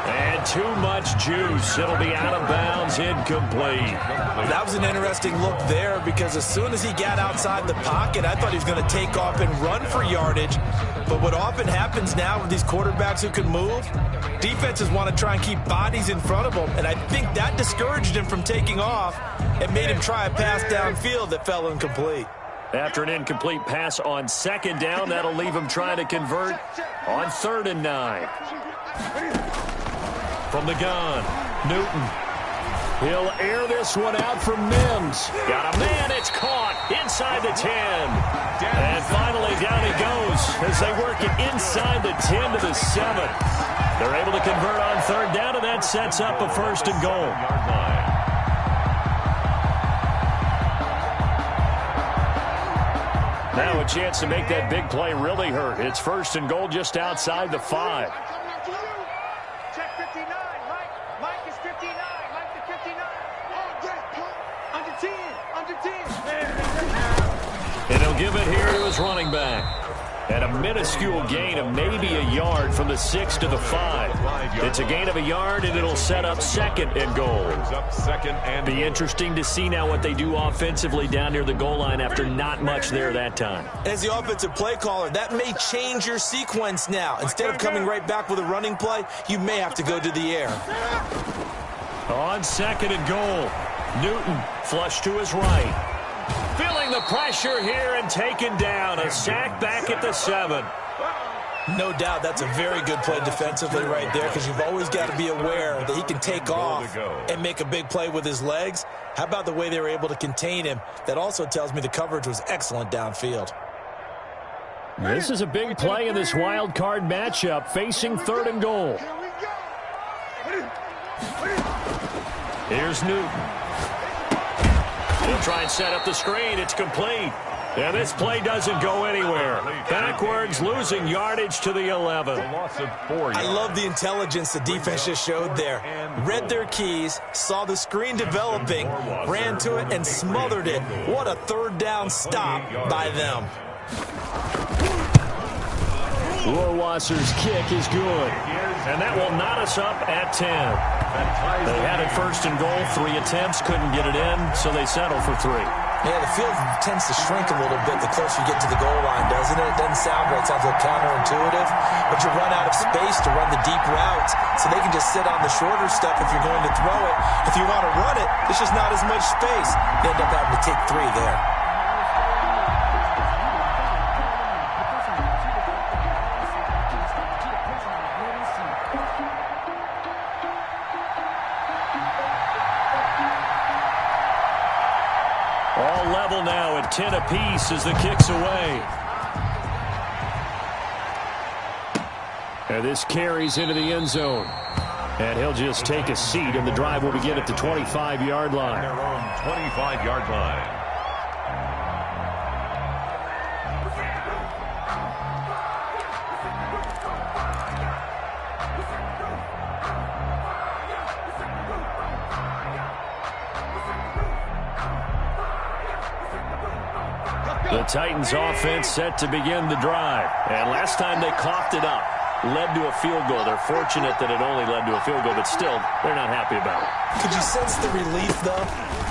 And too much juice. It'll be out of bounds, incomplete. That was an interesting look there because as soon as he got outside the pocket, I thought he was going to take off and run for yardage. But what often happens now with these quarterbacks who can move, defenses want to try and keep bodies in front of them. And I think that discouraged him from taking off and made him try a pass downfield that fell incomplete. After an incomplete pass on 2nd down, that'll leave him trying to convert on 3rd and 9. From the gun, Newton. He'll air this one out from Mims. Got a man, it's caught inside the 10. And finally down he goes as they work it inside the 10 to the 7. They're able to convert on 3rd down, and that sets up a 1st and goal. Now a chance to make that big play really hurt. It's 1st and goal just outside the 5. Check 59. Mike is 59. Mike to 59. Under 10. Under 10. And he'll give it here to his running back. And a minuscule gain of maybe a yard from the 6 to the 5. It's a gain of a yard, and it'll set up 2nd and goal. Be interesting to see now what they do offensively down near the goal line after not much there that time. As the offensive play caller, that may change your sequence now. Instead of coming right back with a running play, you may have to go to the air. On 2nd and goal, Newton flush to his right. Feeling the pressure here and taken down. A sack back at the 7. No doubt that's a very good play defensively right there because you've always got to be aware that he can take off and make a big play with his legs. How about the way they were able to contain him? That also tells me the coverage was excellent downfield. This is a big play in this wild card matchup facing 3rd and goal. Here's Newton. He'll try and set up the screen. It's complete. And this play doesn't go anywhere. Backwards, losing yardage to the 11. A loss of 4 yards. I love the intelligence the defense just showed there. Read their keys, saw the screen developing, ran to it, and smothered it. What a third down stop by them. Rohrwasser's kick is good. And that will knot us up at 10. They had it first and goal, 3 attempts, couldn't get it in, so they settle for 3. Yeah, the field tends to shrink a little bit the closer you get to the goal line, doesn't it? It doesn't sound right. It sounds a little counterintuitive. But you run out of space to run the deep routes, so they can just sit on the shorter stuff if you're going to throw it. If you want to run it, there's just not as much space. You end up having to take 3 there. All level now at 10 apiece as the kick's away. And this carries into the end zone. And he'll just take a seat, and the drive will begin at the 25-yard line. Their own 25-yard line. The Titans offense set to begin the drive. And last time they coughed it up, led to a field goal. They're fortunate that it only led to a field goal, but still, they're not happy about it. Could you sense the relief, though,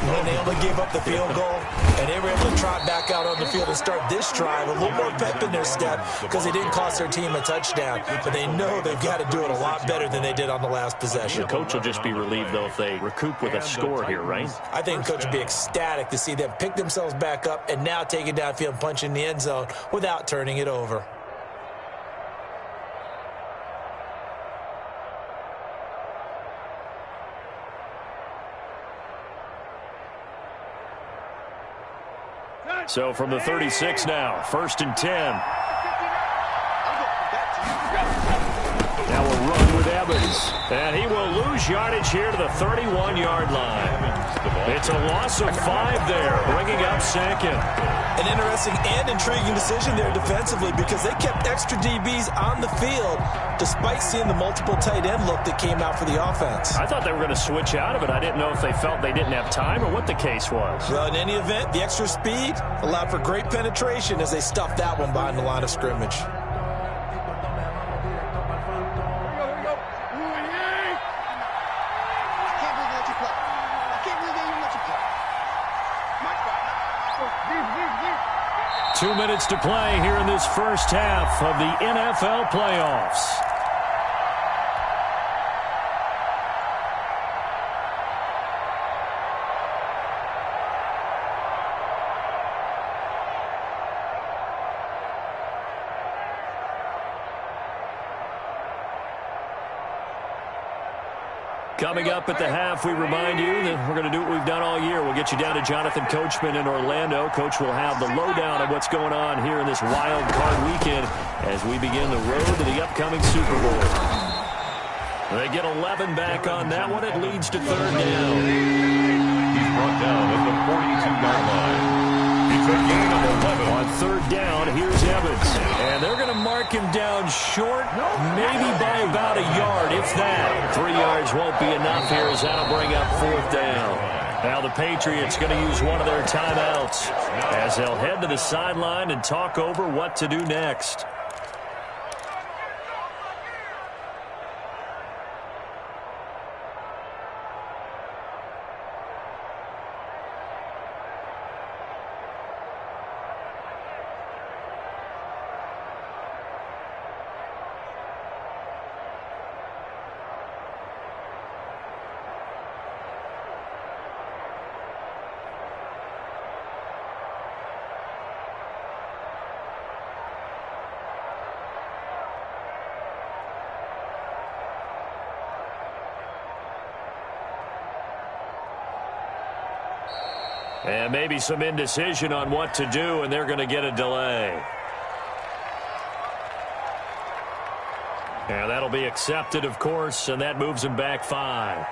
when they only gave up the field goal? And they were able to trot back out on the field and start this drive, a little more pep in their step, because they didn't cost their team a touchdown. But they know they've got to do it a lot better than they did on the last possession. The coach will just be relieved, though, if they recoup with a score here, right? I think the coach would be ecstatic to see them pick themselves back up and now take it downfield and punch in the end zone without turning it over. So from the 36 now, 1st and 10. Now a run with Evans. And he will lose yardage here to the 31-yard line. It's a loss of 5 there, bringing up 2nd. An interesting and intriguing decision there defensively, because they kept extra DBs on the field despite seeing the multiple tight end look that came out for the offense. I thought they were going to switch out of it. I didn't know if they felt they didn't have time or what the case was. Well, in any event, the extra speed allowed for great penetration as they stuffed that one behind the line of scrimmage. Two minutes to play here in this first half of the NFL playoffs. Coming up at the half, we remind you that we're going to do what we've done all year. We'll get you down to Jonathan Coachman in Orlando. Coach will have the lowdown of what's going on here in this wild card weekend as we begin the road to the upcoming Super Bowl. They get 11 back on that one. It leads to 3rd down. He's brought down at the 42-yard line. It's a gain of 11. On 3rd down, here's Evans. And they're going to mark him down short, maybe by about a yard, if that. 3 yards won't be enough here as that'll bring up 4th down. Now the Patriots going to use one of their timeouts as they'll head to the sideline and talk over what to do next. And maybe some indecision on what to do, and they're going to get a delay. And that'll be accepted, of course, and that moves them back 5.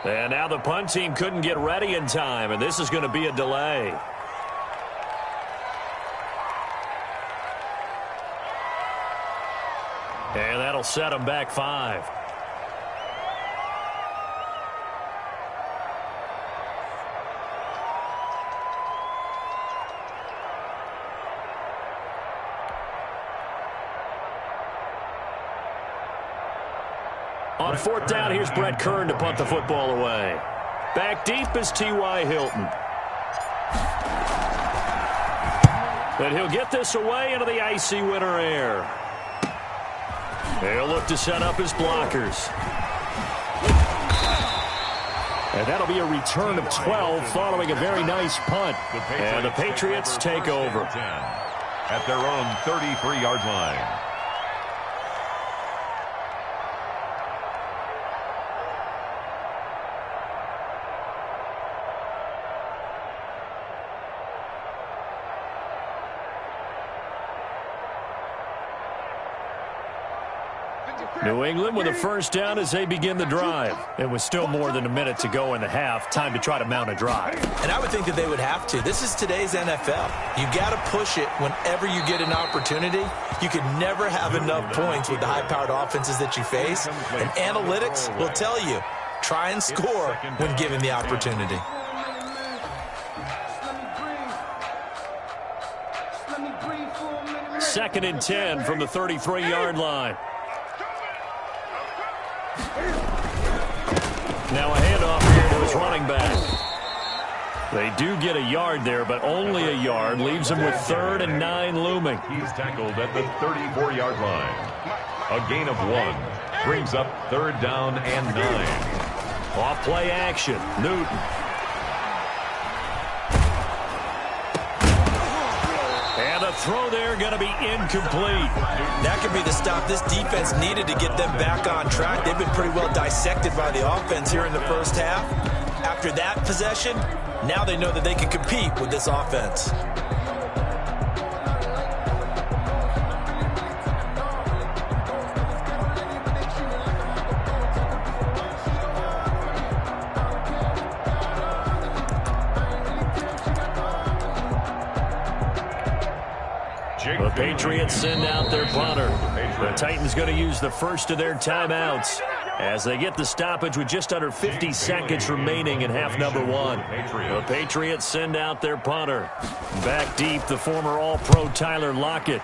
And now the punt team couldn't get ready in time, and this is going to be a delay. And that'll set them back 5. On 4th down, here's Brett Kern to punt the football away. Back deep is T.Y. Hilton. And he'll get this away into the icy winter air. He'll look to set up his blockers. And that'll be a return of 12 following a very nice punt. And the Patriots take over. At their own 33-yard line. New England with a first down as they begin the drive. It was still more than a minute to go in the half. Time to try to mount a drive. And I would think that they would have to. This is today's NFL. You got to push it whenever you get an opportunity. You can never have enough points with the high-powered offenses that you face. And analytics will tell you, try and score when given the opportunity. Second and 10 from the 33-yard line. Now a handoff here to his running back. They do get a yard there, but only a yard. Leaves him with 3rd and 9 looming. He's tackled at the 34-yard line. A gain of 1. Brings up 3rd down and 9. Off play action. Newton. And the throw there going to be incomplete. That could be the stop this defense needed to get them back on track. They've been pretty well dissected by the offense here in the first half. After that possession, now they know that they can compete with this offense. The Patriots send out their punter. The Titans going to use the first of their timeouts as they get the stoppage with just under 50 seconds remaining in half number 1. The Patriots send out their punter. Back deep, the former All-Pro Tyler Lockett.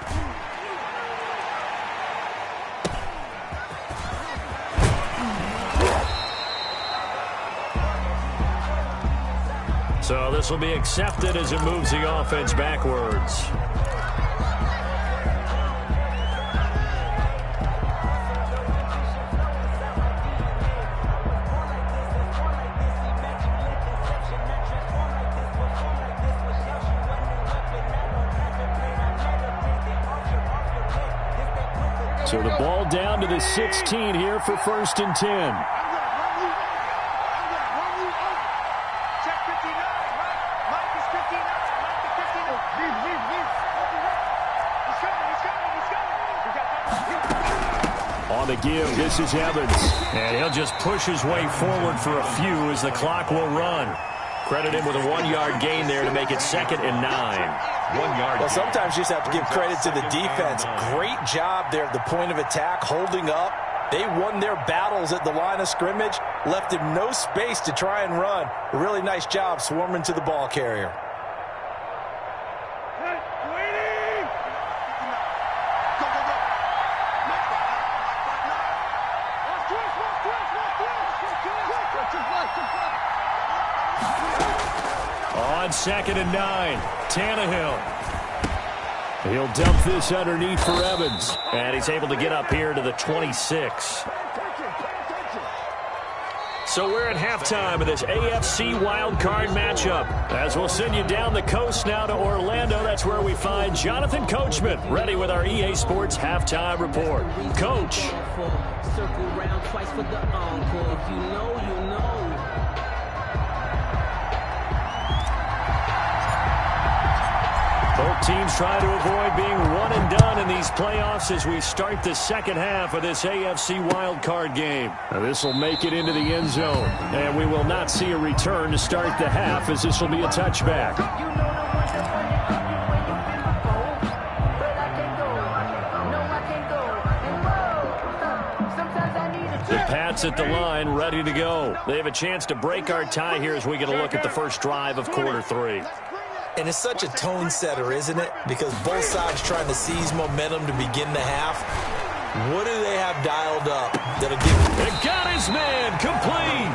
So this will be accepted as it moves the offense backwards. So the ball down to the 16 here for 1st and 10. On the give, this is Evans. And he'll just push his way forward for a few as the clock will run. Credit him with a 1-yard gain there to make it 2nd and 9. 1 yard. Well, sometimes you just have to give credit to the defense. Great job there at the point of attack, holding up. They won their battles at the line of scrimmage, left him no space to try and run. A really nice job swarming to the ball carrier. On 2nd and 9, Tannehill. He'll dump this underneath for Evans. And he's able to get up here to the 26. So we're at halftime of this AFC wildcard matchup. As we'll send you down the coast now to Orlando, that's where we find Jonathan Coachman, ready with our EA Sports halftime report. Coach. Circle round twice for the encore. If you know, you know. Both Both teams trying to avoid being one and done in these playoffs as we start the second half of this AFC wildcard game. Now this will make it into the end zone, and we will not see a return to start the half as this will be a touchback. The Pats at the line, ready to go. They have a chance to break our tie here as we get a look at the first drive of quarter 3. And it's such a tone setter, isn't it? Because both sides trying to seize momentum to begin the half. What do they have dialed up that'll give them? It got his man complete.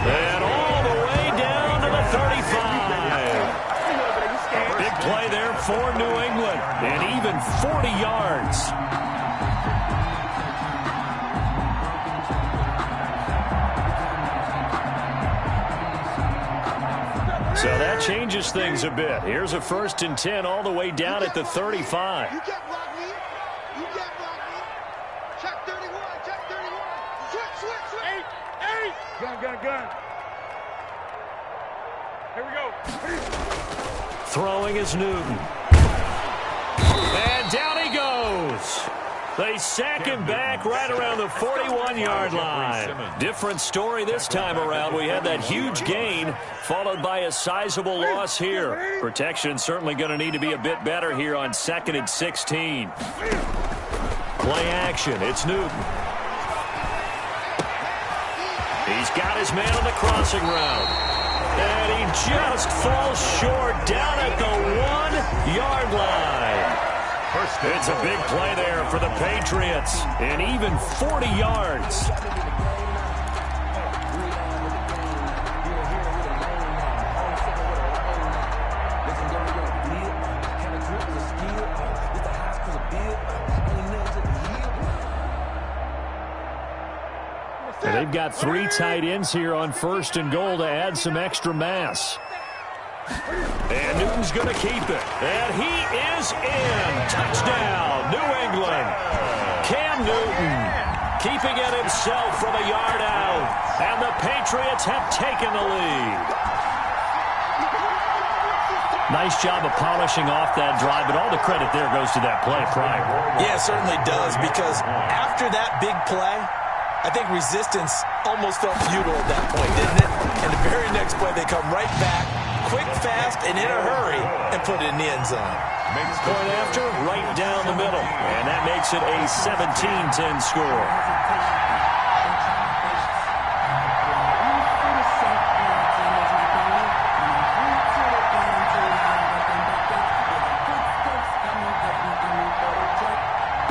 And all the way down to the 35. Big play there for New England. And even 40 yards. So that changes things a bit. Here's a 1st and 10 all the way down at the 35. You can't block me. You can't block me. Check 31. Check 31. Switch. 8. Gun. Here we go. Throwing is Newton. And down he goes. They sack him back right around the 41-yard line. Different story this time around. We had that huge gain followed by a sizable loss here. Protection certainly going to need to be a bit better here on 2nd and 16. Play action. It's Newton. He's got his man on the crossing route. And he just falls short down at the 1-yard line. It's a big play there for the Patriots, and even 40 yards. And they've got 3 tight ends here on 1st and goal to add some extra mass. And Newton's going to keep it. And he is in. Touchdown, New England. Cam Newton keeping it himself from a yard out. And the Patriots have taken the lead. Nice job of polishing off that drive, but all the credit there goes to that play prior. Yeah, it certainly does, because after that big play, I think resistance almost felt futile at that point, didn't it? And the very next play, they come right back, quick, fast, and in a hurry, and put it in the end zone. Point after, right down the middle. And that makes it a 17-10 score.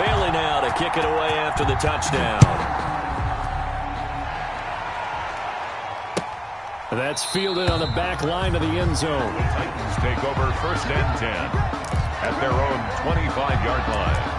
Bailey now to kick it away after the touchdown. That's fielded on the back line of the end zone. The Titans take over 1st and 10 at their own 25-yard line.